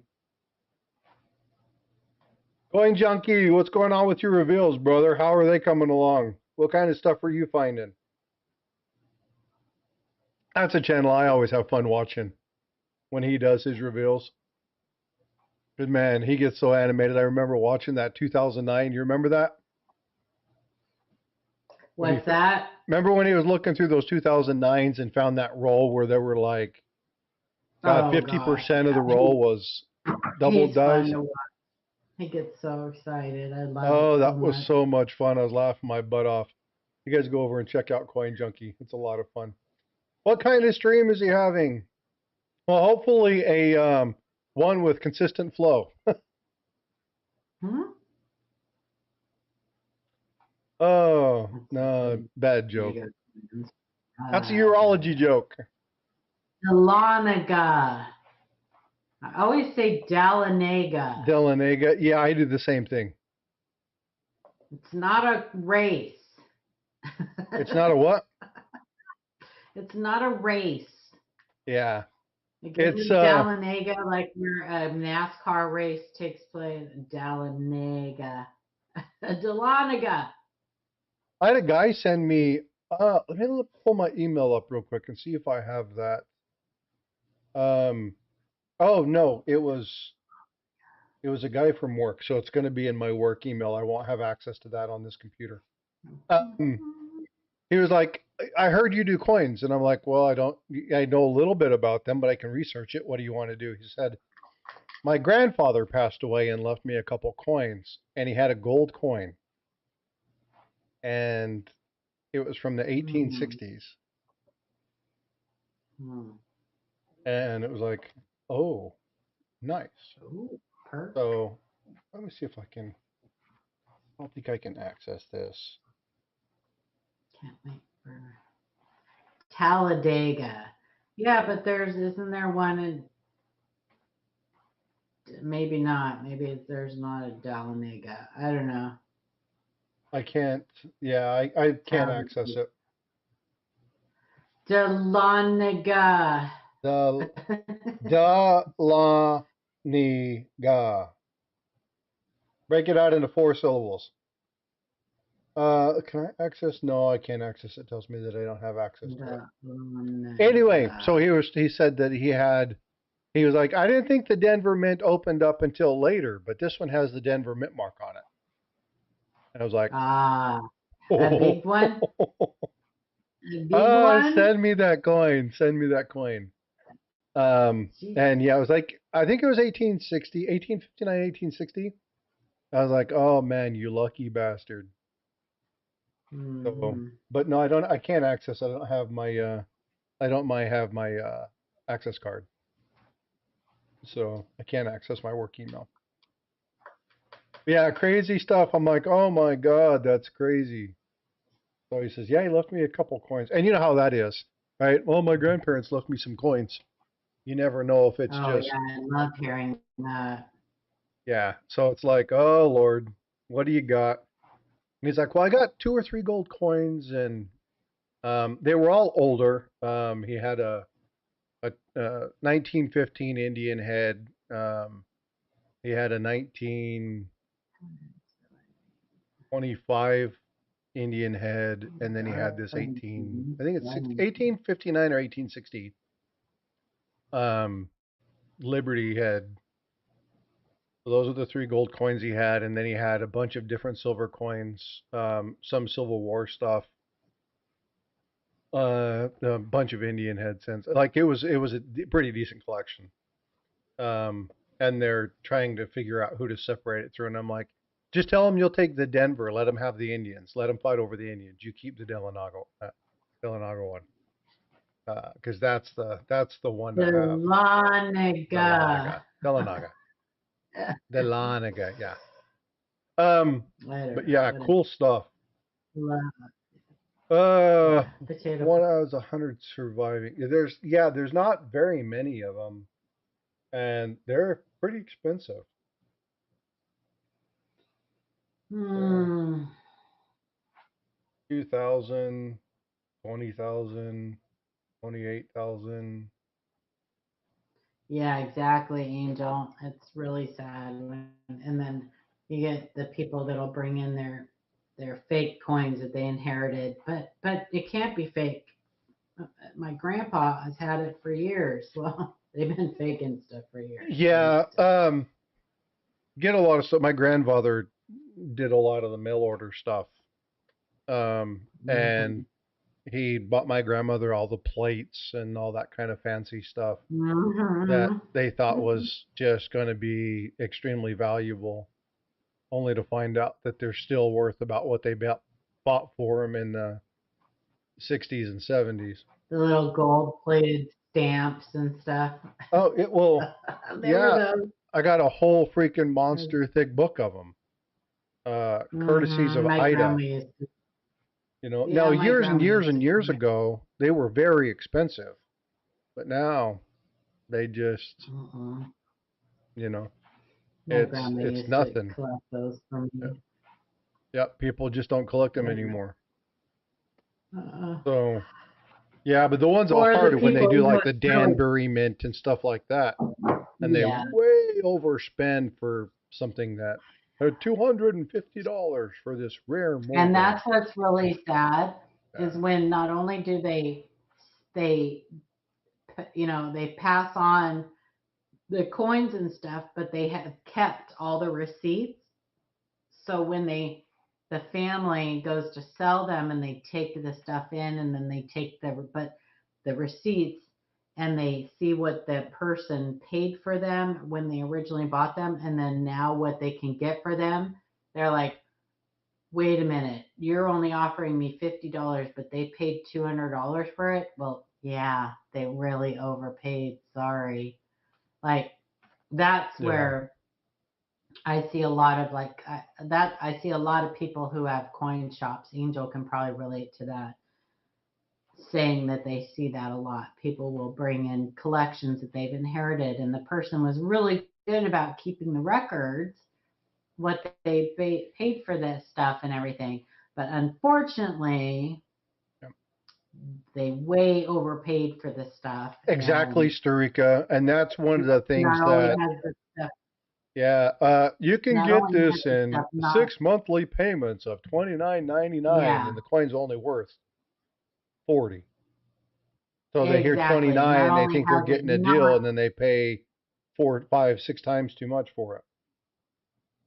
Coin Junkie, what's going on with your reveals, brother? How are they coming along? What kind of stuff are you finding? That's a channel I always have fun watching when he does his reveals. Good man, he gets so animated. I remember watching that 2009. You remember that? What's that? Remember when he was looking through those 2009s and found that roll where there were like, God, 50% of the roll was double He's dice? Fun to watch. He gets so excited. I love it. Oh, so that was much. so much fun. I was laughing my butt off. You guys go over and check out Coin Junkie. It's a lot of fun. What kind of stream is he having? Well, hopefully a one with consistent flow. Oh, no, bad joke. That's a urology joke. Dahlonega. I always say Dahlonega. Dahlonega. Yeah, I do the same thing. It's not a race. It's not a what? It's not a race. Yeah. It's Dahlonega, like where a NASCAR race takes place. Dahlonega. Dahlonega. I had a guy send me, let me pull my email up real quick and see if I have that. Oh no, it was a guy from work, so it's going to be in my work email. I won't have access to that on this computer. He was like, I heard you do coins. And I'm like, well, I know a little bit about them, but I can research it. What do you want to do? He said, my grandfather passed away and left me a couple coins, and he had a gold coin. And it was from the 1860s. And it was like, oh, nice. Ooh, perfect. So let me see if I can, I don't think I can access this. Can't wait for Talladega. Yeah, but isn't there one in, maybe not. Maybe there's not a Dahlonega. I don't know. I can't, yeah, I can't access it. Dahlonega. Dahlonega. Break it out into 4 syllables. Can I access? No, I can't access it. It tells me that I don't have access to it. Anyway, so he said that he was like, I didn't think the Denver Mint opened up until later, but this one has the Denver Mint mark on it. And I was like, a big one? A big one? Send me that coin. Send me that coin. And yeah, I was like, I think it was 1860, 1859, 1860. I was like, oh man, you lucky bastard. So, but no, I can't access it. I don't have my, have my access card. So I can't access my work email. Yeah, crazy stuff. I'm like, oh my God, that's crazy. So he says, yeah, he left me a couple coins. And you know how that is, right? Well, my grandparents left me some coins. You never know if it's just. Yeah, I love hearing that. Yeah, so it's like, oh Lord, what do you got? And he's like, well, I got 2 or 3 gold coins, and they were all older. He had a 1915 Indian head. He had a 1925 Indian head, and then he had this 18, I think it's 1859 or 1860 Liberty head. So those are the 3 gold coins he had, and then he had a bunch of different silver coins, some Civil War stuff, a bunch of Indian head cents. Like it was a pretty decent collection. And they're trying to figure out who to separate it through, and I'm like, just tell them you'll take the Denver, let them have the Indians, let them fight over the Indians. You keep the Delanago one, because that's the one to have. Delanaga. Delanaga, yeah. But yeah, cool stuff. Potato. One out of 100 surviving. There's not very many of them, and they're pretty expensive. 2,000, 20,000, 28,000. Yeah, exactly, Angel. It's really sad. And then, You get the people that'll bring in their fake coins that they inherited, but it can't be fake. My grandpa has had it for years. Well, they've been faking stuff for years. Yeah, get a lot of stuff. My grandfather did a lot of the mail order stuff. And Mm-hmm. he bought my grandmother all the plates and all that kind of fancy stuff that Mm-hmm. they thought was just going to be extremely valuable, only to find out that they're still worth about what they bought for them in the 60s and 70s. The little gold-plated stamps and stuff. Oh, it will. There were Yeah, those. I got a whole freaking monster thick book of them, courtesies Mm-hmm. of My grandma Ida. used to. Now Yeah, my years and grandma years used and to years collect. ago, they were very expensive, but now they just, Mm-mm. you know, My it's grandma it's used to nothing. collect those for Yep, me. yep, people just don't collect them Yeah. anymore. Uh, So yeah, but the ones are or the hard when they people do who like it's the really, Danbury mint and stuff like that, and they yeah. way overspend for something that $250 for this rare And Morgan. that's what's really sad is Yeah, when not only do they they pass on the coins and stuff, but they have kept all the receipts. So when the family goes to sell them and they take the stuff in and then they take the receipts and they see what the person paid for them when they originally bought them and then now what they can get for them, they're like, wait a minute, you're only offering me $50, but they paid $200 for it. Well, yeah, they really overpaid. Sorry. Like that's yeah, where I see a lot of that. I see a lot of people who have coin shops. Angel can probably relate to that, saying that they see that a lot. People will bring in collections that they've inherited, and the person was really good about keeping the records, what they paid for this stuff and everything. But unfortunately, yeah. they way overpaid for this stuff, Exactly, and Sturika, and that's one of the things not only that, has the stuff, yeah, you can not get only has this the in stuff not, 6 monthly payments of 29.99, yeah, and the coin's only worth 40. So they hear exactly. Not 29, they only think they're has it getting a deal, not, and then they pay 4, 5, 6 times too much for it.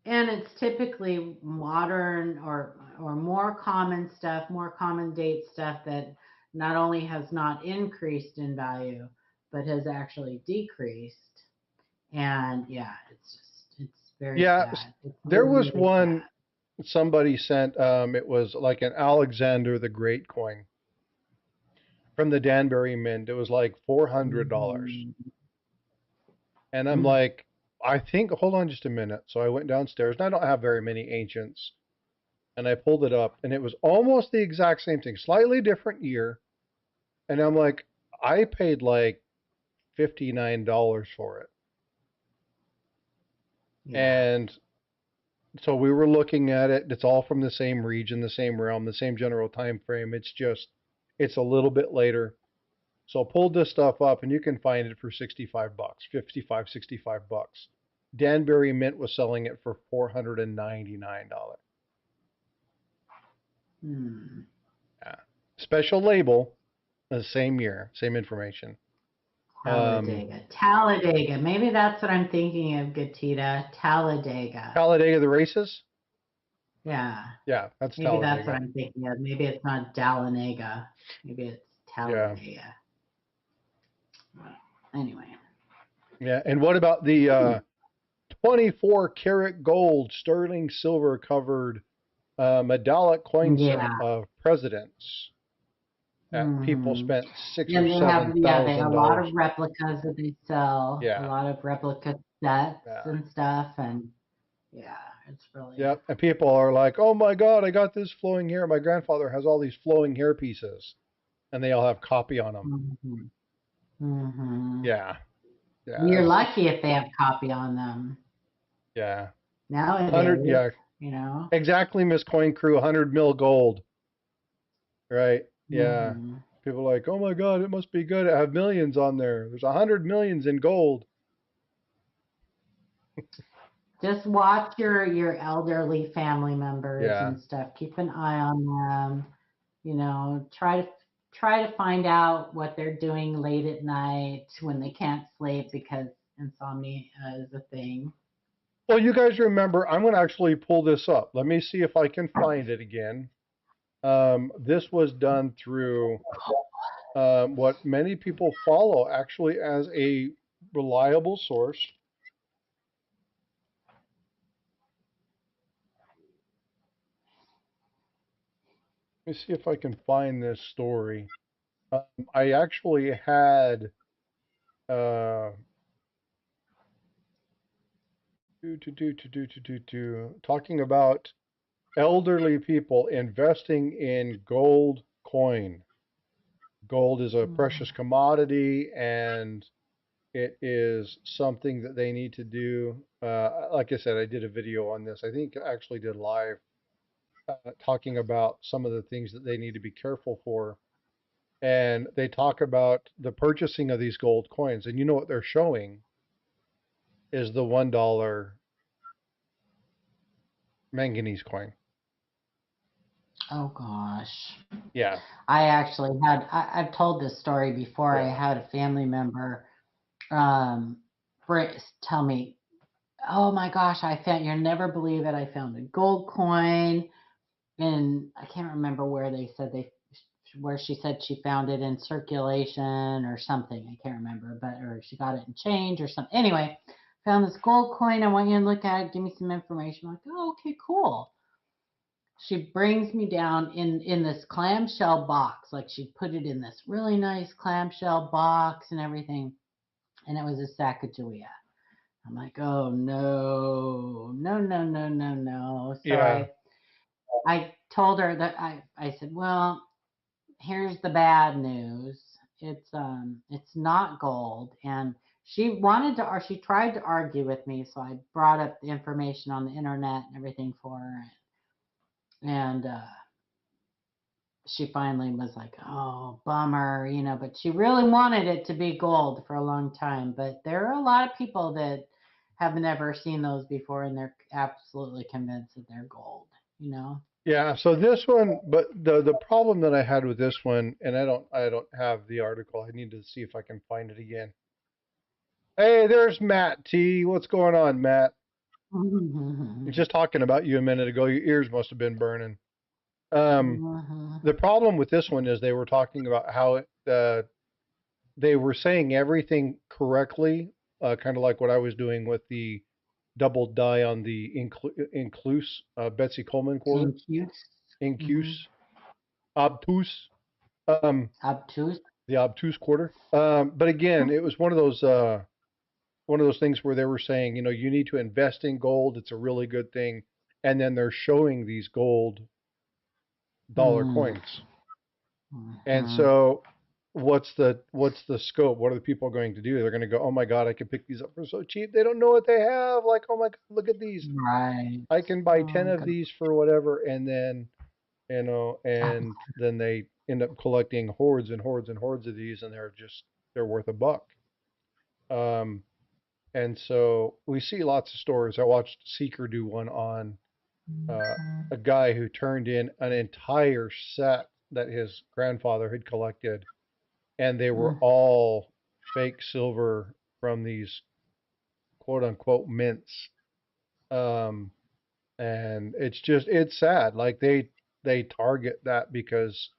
and it's typically modern or more common stuff, more common date stuff that not only has not increased in value, but has actually decreased. And yeah, it's very Yeah, sad. It's there was really one sad. somebody sent. It was like an Alexander the Great coin from the Danbury Mint. It was like $400, Mhm. and I'm like, I think. Hold on just a minute. So I went downstairs, and I don't have very many ancients, and I pulled it up, and it was almost the exact same thing, slightly different year, and I'm like, I paid like $59 for it, Yeah. and so we were looking at it. It's all from the same region, the same realm, the same general time frame. It's just it's a little bit later. So pulled this stuff up and you can find it for 65 bucks, 55, 65 bucks. Danbury Mint was selling it for $499. Hmm. Yeah. Special label, the same year, same information. Um, Talladega. Talladega. Maybe that's what I'm thinking of, Gatita. Talladega. Talladega the races? Yeah. Yeah, that's Maybe that's what Talladega. I'm thinking of. Maybe it's not Dallanego. Maybe it's Yeah. Talladega. Anyway. Yeah. And what about the 24 karat gold sterling silver covered metallic coin set Yeah. of presidents that people Hmm. spent six or And they seven have, yeah, they thousand a lot dollars of for. replicas that they sell, a Yeah, lot of replica sets yeah, and stuff. And yeah, it's really, yep. And people are like, "Oh my God, I got this flowing hair. My grandfather has all these flowing hair pieces, and they all have copy on them." hmm hmm Yeah, yeah, You're that's lucky if they have copy on them yeah. 100, nowadays, yeah, you know. exactly. Miss Coin Crew, 100 mil gold, right? Yeah. Hmm People are like, "Oh my God, it must be good. I have millions on there. There's 100 millions in gold." just watch your elderly family members Yeah. and stuff. Keep an eye on them. Try to find out what they're doing late at night when they can't sleep because insomnia is a thing. Well, you guys remember, I'm going to actually pull this up. Let me see if I can find it again. This was done through what many people follow actually as a reliable source. Let me see if I can find this story. I actually had uh, talking about elderly people investing in gold coin. Gold is a precious commodity, and it is something that they need to do. Like I said, I did a video on this. I think I actually did live talking about some of the things that they need to be careful for. And they talk about the purchasing of these gold coins. And you know what they're showing is the $1 manganese coin. Oh gosh. Yeah. I've told this story before. I Yeah. had a family member um, tell me, oh my gosh, you'll never believe it. I found a gold coin. And I can't remember where where she said she found it in circulation or something. I can't remember, or she got it in change or something. Anyway, found this gold coin. I want you to look at it. Give me some information. I'm like, oh, okay, cool. She brings me down in this clamshell box. Like she put it in this really nice clamshell box and everything. And it was a Sacagawea. I'm like, oh no, no, no, no, no, no. So Yeah. I told her that I said, well, here's the bad news. It's not gold. And she tried to argue with me, so I brought up the information on the internet and everything for her. And she finally was like, oh, bummer, but she really wanted it to be gold for a long time. But there are a lot of people that have never seen those before and they're absolutely convinced that they're gold. Yeah, so this one, but the problem that I had with this one, and I don't have the article. I need to see if I can find it again. Hey, there's Matt T. What's going on, Matt? Just talking about you a minute ago. Your ears must have been burning. Um, the problem with this one is they were talking about how they were saying everything correctly, kind of like what I was doing with the double die on the incluse Betsy Coleman quarter, Incuse. Mm-hmm. incuse, obtuse, um, Obtuse. the obtuse quarter. But again, it was one of those things where they were saying, you need to invest in gold. It's a really good thing. And then they're showing these gold dollar Mm-hmm. coins. And so what's the scope? What are the people going to do? They're going to go, oh my God, I can pick these up for so cheap. They don't know what they have. Like, oh my God, look at these. Right. I can buy 10 Oh, of these for whatever. And then, and then they end up collecting hordes and hordes and hordes of these, and they're worth $1. Um, and so we see lots of stories. I watched Seeker do one on a guy who turned in an entire set that his grandfather had collected, and they were all fake silver from these quote unquote mints. Um, and it's sad. Like they target that because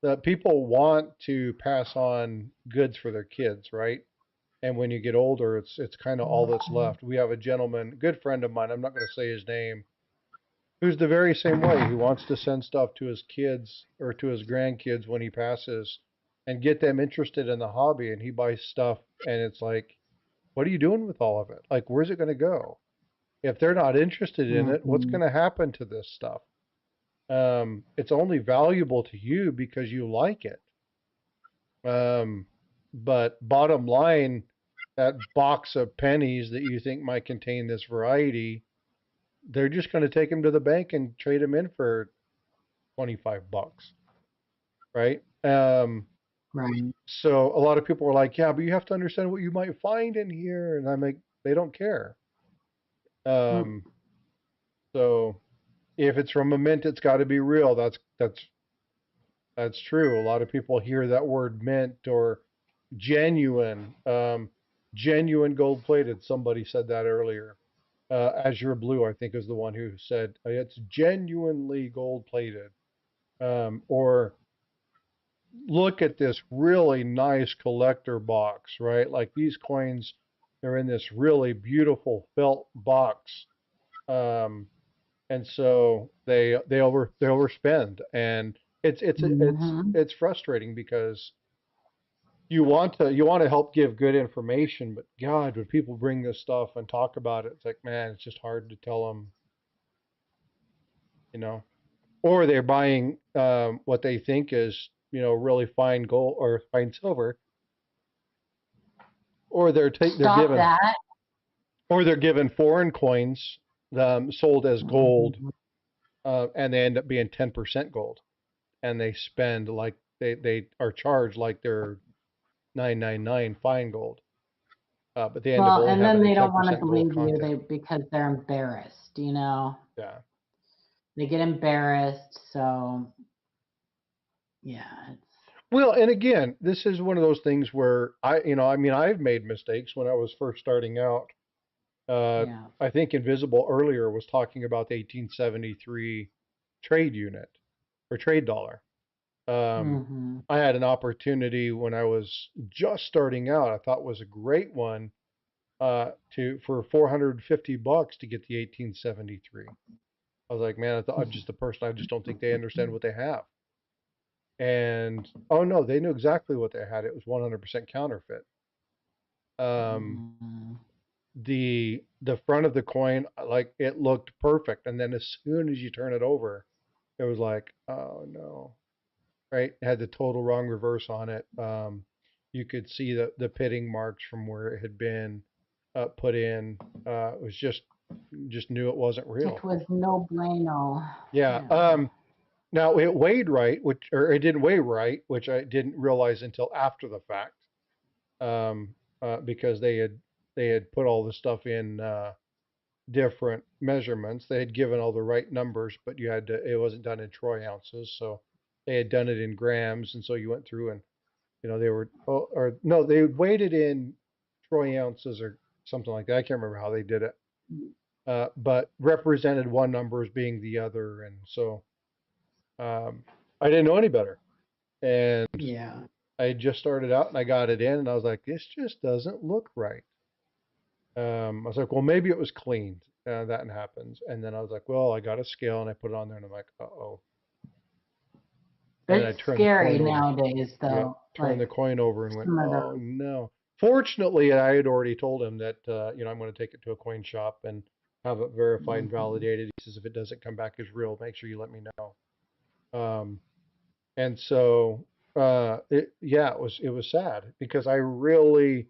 the people want to pass on goods for their kids, right? And when you get older, it's kind of all that's left. We have a gentleman, good friend of mine, I'm not going to say his name, who's the very same way. He wants to send stuff to his kids or to his grandkids when he passes and get them interested in the hobby. And he buys stuff, and it's like, what are you doing with all of it? Like, where's it going to go? If they're not interested in it, what's mm-hmm. going to happen to this stuff? It's only valuable to you because you like it. Um, but bottom line, that box of pennies that you think might contain this variety, they're just going to take them to the bank and trade them in for $25, right? Right. So a lot of people are like, yeah, but you have to understand what you might find in here. And I'm like, they don't care. Mm. So if it's from a mint, it's got to be real. That's true. A lot of people hear that word mint or genuine. Genuine gold plated. Somebody said that earlier. Azure Blue, I think, is the one who said it's genuinely gold plated. Or look at this really nice collector box, right? Like these coins, they're in this really beautiful felt box. Um, and so they overspend, and Hmm. it's frustrating because you want to help give good information, but God, when people bring this stuff and talk about it, it's like, man, it's just hard to tell them, you know, or they're buying what they think is, really fine gold or fine silver, or they're Stop given that. foreign coins sold as gold, Mhm. and they end up being 10% gold, and they spend like they are charged like they're 999 fine gold, but they end up Well, only and then having a they don't want to 10% gold believe you content. because they're embarrassed, you know. Yeah. They get embarrassed, so yeah, it's Well, and again, this is one of those things where I mean, I've made mistakes when I was first starting out. Uh, yeah. I think Invisible earlier was talking about the 1873 trade unit or trade dollar. Um, Hmm. I had an opportunity when I was just starting out. I thought was a great one to for $450 to get the 1873. I was like, man, I'm just a person. I just don't think they understand what they have. And oh no, they knew exactly what they had. It was 100% counterfeit. Um, Hmm. the front of the coin, like it looked perfect, and then as soon as you turn it over, it was like, oh no, right? It had the total wrong reverse on it. You could see the pitting marks from where it had been put in. It was just knew it wasn't It real. was no bueno. Yeah. Yeah. Now it weighed right, or it didn't weigh right, which I didn't realize until after the fact, because they had put all the stuff in different measurements. They had given all the right numbers, but it wasn't done in troy ounces, so they had done it in grams, and so you went through and they were, or no, they weighed it in troy ounces or something like that. I can't remember how they did it, but represented one number as being the other, and so um, I didn't know any better. And Yeah. I had just started out and I got it in and I was like, this just doesn't look right. I was like, well, maybe it was cleaned. That happens. And then I was like, well, I got a scale and I put it on there and I'm like, uh-oh. And then I It's turned the scary coin over. nowadays, Yeah, though. turned the Like coin over and went, some of oh those. no. Fortunately, I had already told him that, I'm going to take it to a coin shop and have it verified and Mhm. validated. He says, if it doesn't come back as real, make sure you let me know. Um, and so, yeah, it was sad because I really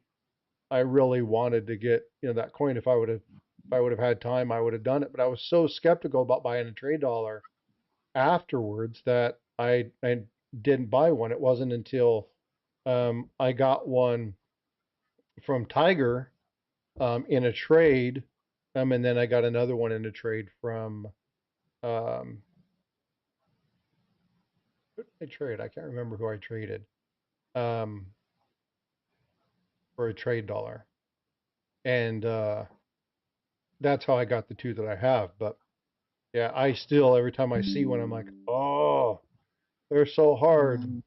wanted to get, that coin. If I would have had time, I would have done it. But I was so skeptical about buying a trade dollar afterwards that I didn't buy one. It wasn't until I got one from Tiger in a trade, and then I got another one in a trade from um, a trade. I can't remember who I traded um, for a trade dollar, and that's how I got the two that I have. But yeah, I still every time I see one, I'm like, oh, they're so hard. Mhm.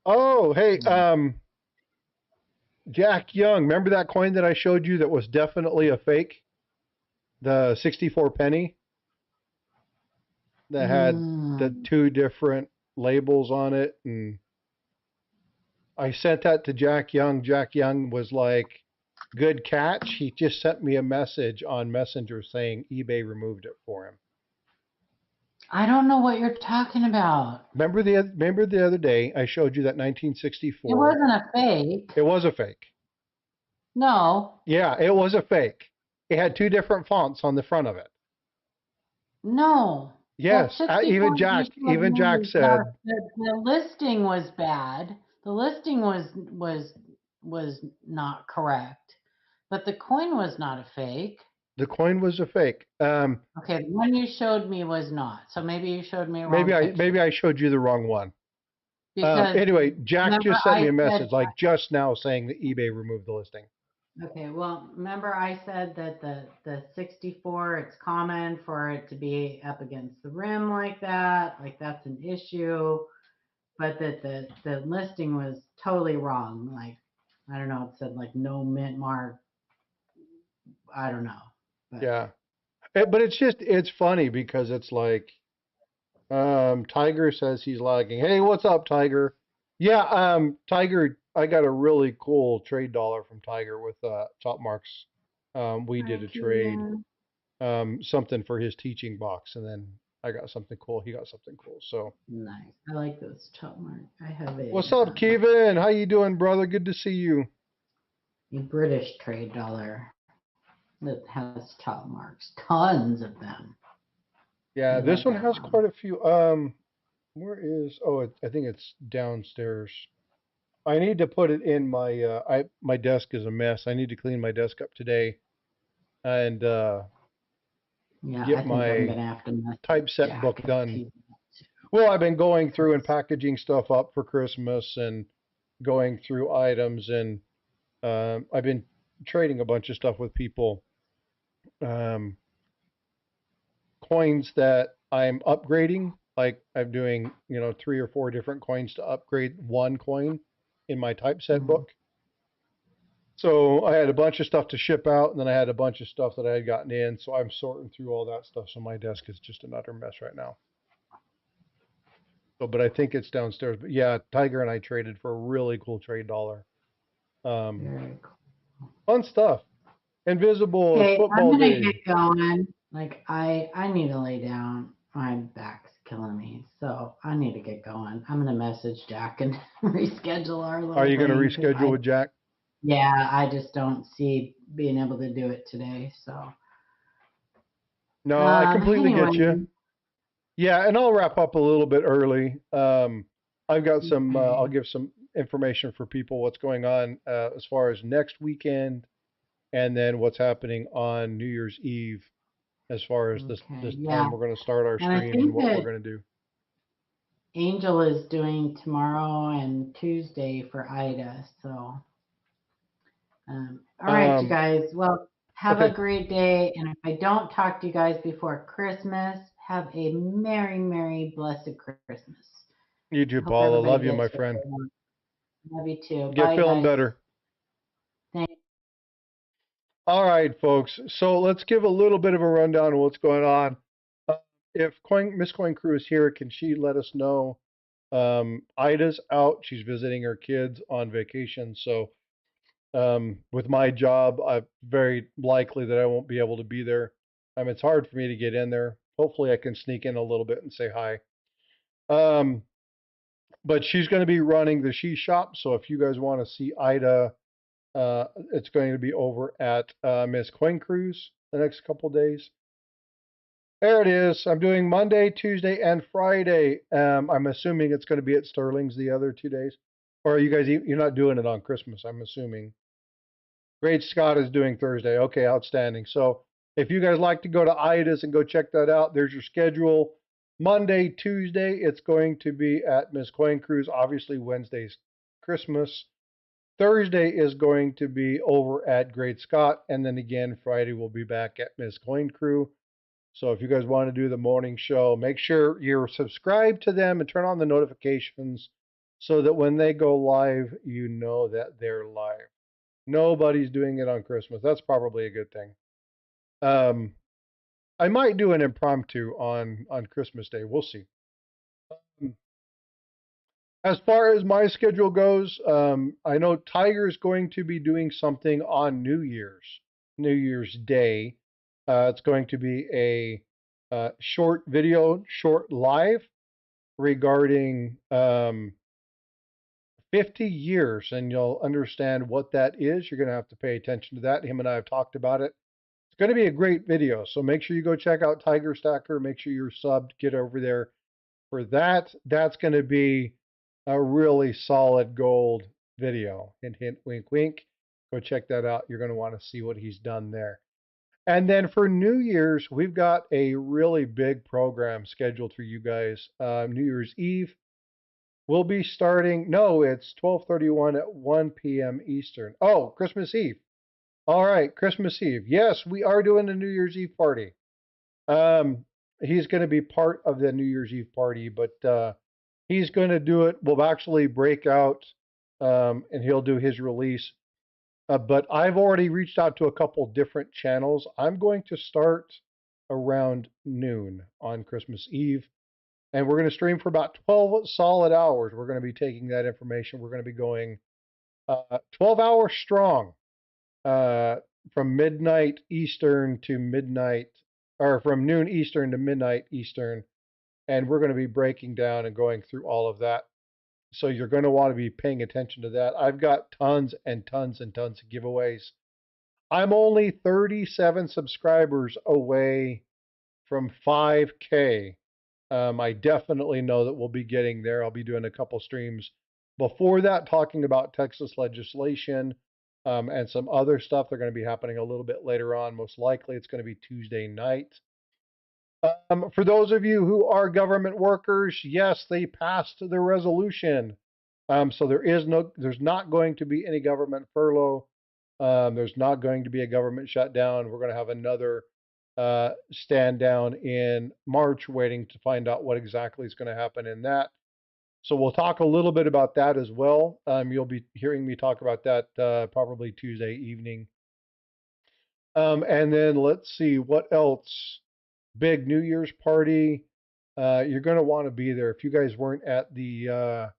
Oh, hey, Jack Young, remember that coin that I showed you that was definitely a fake? The 64 penny that had the Mm. two different labels on it, and I sent that to Jack Young. Jack Young was like, "Good catch." He just sent me a message on Messenger saying eBay removed it for him. I don't know what you're talking about. Remember the other day I showed you that It 1964. wasn't a fake. It was a fake. No, Yeah, it was a fake. It had two different fonts on the front of it. no. That Yes, 64 even Jack edition of even me Jack is not. said, The listing was bad. The listing was not correct. But the coin was not a fake. The coin was a fake. Okay, the one you showed me was not. So maybe you showed me a wrong picture. Maybe I showed you the wrong one. Because Anyway, Jack remember just sent me I a said, message like just now saying that eBay removed the listing. okay, well, remember I said that the 64, it's common for it to be up against the rim like that, like that's an issue, but that the listing was totally wrong. Like, I don't know, it said like no mint mark. I don't know. But Yeah. But it's funny because it's like Tiger says he's lagging. Hey, what's up, Tiger? Yeah, Tiger, I got a really cool trade dollar from Tiger with Top Marks. We did hi, a trade, Keegan. something for his teaching box, and then I got something cool. He got something cool. So, Nice. I like those chop mark. I have what's up, Kevin? How you doing, brother? Good to see you. a British trade dollar that has chop marks, tons of them. I Yeah, this love one that has one. quite a few. Where is? Oh, I think it's downstairs. I need to put it in my my desk is a mess. I need to clean my desk up today and Yeah, I get think I'm my gonna have to message typeset Jack book and done. see. Well, I've been going through and packaging stuff up for Christmas and going through items and I've been trading a bunch of stuff with people. Um, Coins that I'm upgrading, like I'm doing, 3 or 4 different coins to upgrade one coin in my typeset Mm, book. So I had a bunch of stuff to ship out, and then I had a bunch of stuff that I had gotten in. So I'm sorting through all that stuff. So my desk is just an utter mess right now. So, but I think it's downstairs. But yeah, Tiger and I traded for a really cool trade dollar. Um, very cool. Fun stuff. Invisible, it's Okay, I'm football gonna get day. going. Like I need to lay down. My back's killing me, so I need to get going. I'm gonna message Jack and reschedule our Are little you going to thing because reschedule with Jack? yeah, I just don't see being able to do it today. So No, I completely get you. anyway, Yeah, and I'll wrap up a little bit early. I've got some, I'll okay, give some information for people what's going on as far as next weekend and then what's happening on New Year's Eve as far as okay, this yeah, time we're going to start our and I stream and think what we're that going to do. Angel is doing tomorrow and Tuesday for Ida. So, all right, you Um, guys. Well, have a okay, great day. And if I don't talk to you guys before Christmas, have a merry, merry, blessed Christmas. you too, I hope Paula. everybody Love you, my gets what friend. they want. Love you too. Get Bye, feeling guys. better. Thanks. All right, folks. So let's give a little bit of a rundown of what's going on. Uh, if Miss Coin Crew is here, can she let us know? Ida's out. She's visiting her kids on vacation. So with my job, I'm very likely that I won't be able to be there. It's hard for me to get in there. Hopefully, I can sneak in a little bit and say hi. Um, but she's going to be running the she shop. So if you guys want to see Ida, it's going to be over at Miss Coin Cruise the next couple days. There it is. I'm doing Monday, Tuesday, and Friday. I'm assuming it's going to be at Sterling's the other 2 days. Or are you guys, you're not doing it on Christmas, I'm assuming. Great Scott is doing Thursday. Okay, outstanding. So if you guys like to go to Ida's and go check that out, there's your schedule. Monday, Tuesday, it's going to be at Miss Coin Cruise. Obviously, Wednesday's Christmas. Thursday is going to be over at Great Scott. And then again, Friday we'll be back at Miss Coin Crew. So if you guys want to do the morning show, make sure you're subscribed to them and turn on the notifications so that when they go live, you know that they're live. Nobody's doing it on Christmas. That's probably a good thing. Um, I might do an impromptu on Christmas Day. We'll see. As far as my schedule goes, I know Tiger is going to be doing something on New Year's Day. It's going to be a short video, short live regarding 50 years, and you'll understand what that is. You're going to have to pay attention to that. Him and I have talked about it. It's going to be a great video, so make sure you go check out Tiger Stacker. Make sure you're subbed. Get over there for that. That's going to be a really solid gold video. Hint, hint, wink, wink. Go check that out. You're going to want to see what he's done there. And then for New Year's, we've got a really big program scheduled for you guys. New Year's Eve, we'll be starting. No, it's 12:31 at 1 p.m. Eastern. Oh, Christmas Eve. All right, Christmas Eve. Yes, we are doing a New Year's Eve party. Um, he's going to be part of the New Year's Eve party, but he's going to do it. We'll actually break out, and he'll do his release. But I've already reached out to a couple different channels. I'm going to start around noon on Christmas Eve, and we're going to stream for about 12 solid hours. We're going to be taking that information. We're going to be going 12 hours strong, uh, from midnight Eastern to midnight, or from noon Eastern to midnight Eastern. And we're going to be breaking down and going through all of that. So you're going to want to be paying attention to that. I've got tons and tons and tons of giveaways. I'm only 37 subscribers away from 5K. I definitely know that we'll be getting there. I'll be doing a couple streams before that talking about Texas legislation, and some other stuff. They're going to be happening a little bit later on. Most likely it's going to be Tuesday night. For those of you who are government workers, yes, they passed the resolution. So there's not going to be any government furlough. There's not going to be a government shutdown. We're going to have another stand down in March, waiting to find out what exactly is going to happen in that. So we'll talk a little bit about that as well. You'll be hearing me talk about that probably Tuesday evening. And then let's see what else. Big New Year's party. You're going to want to be there. If you guys weren't at the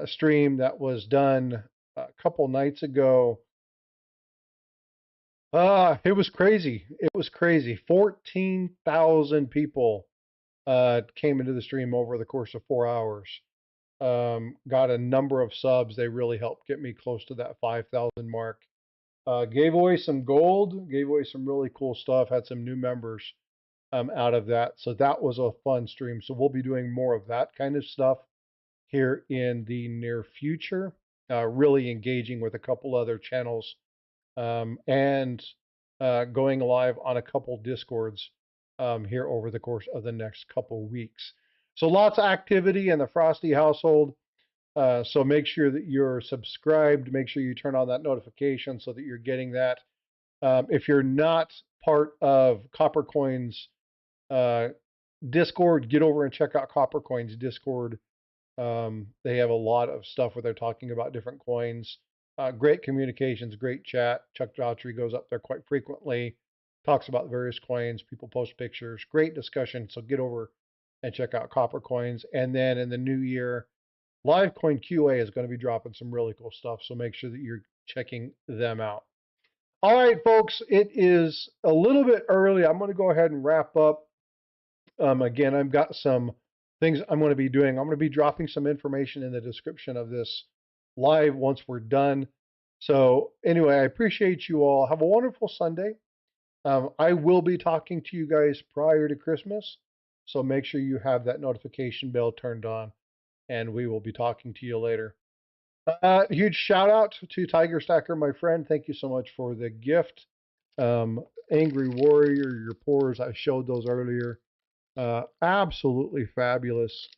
stream that was done a couple nights ago, it was crazy. It was crazy. 14,000 people came into the stream over the course of 4 hours. Got a number of subs. They really helped get me close to that 5,000 mark. Gave away some gold, gave away some really cool stuff, had some new members out of that. So that was a fun stream. So we'll be doing more of that kind of stuff here in the near future, really engaging with a couple other channels, and going live on a couple Discords here over the course of the next couple weeks. So lots of activity in the Frosty household. So make sure that you're subscribed. Make sure you turn on that notification so that you're getting that. If you're not part of Copper Coins Discord, get over and check out Copper Coins Discord. They have a lot of stuff where they're talking about different coins. Great communications, great chat. Chuck Daughtry goes up there quite frequently, talks about various coins. People post pictures. Great discussion. So get over and check out Copper Coins. And then in the new year, Livecoin QA is going to be dropping some really cool stuff. So make sure that you're checking them out. All right, folks, it is a little bit early. I'm going to go ahead and wrap up. Again, I've got some things I'm going to be doing. I'm going to be dropping some information in the description of this live once we're done. So anyway, I appreciate you all. Have a wonderful Sunday. I will be talking to you guys prior to Christmas. So make sure you have that notification bell turned on, and we will be talking to you later. Huge shout out to Tiger Stacker, my friend. Thank you so much for the gift. Angry Warrior, your pores, I showed those earlier. Absolutely fabulous.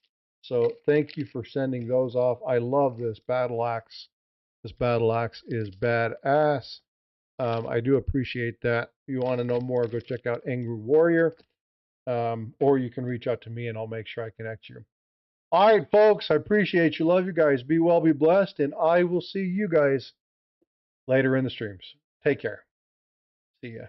So thank you for sending those off. I love this battle axe. This battle axe is badass. I do appreciate that. If you want to know more, go check out Angry Warrior. Or you can reach out to me and I'll make sure I connect you. All right, folks, I appreciate you. Love you guys. Be well, be blessed, and I will see you guys later in the streams. Take care. See ya.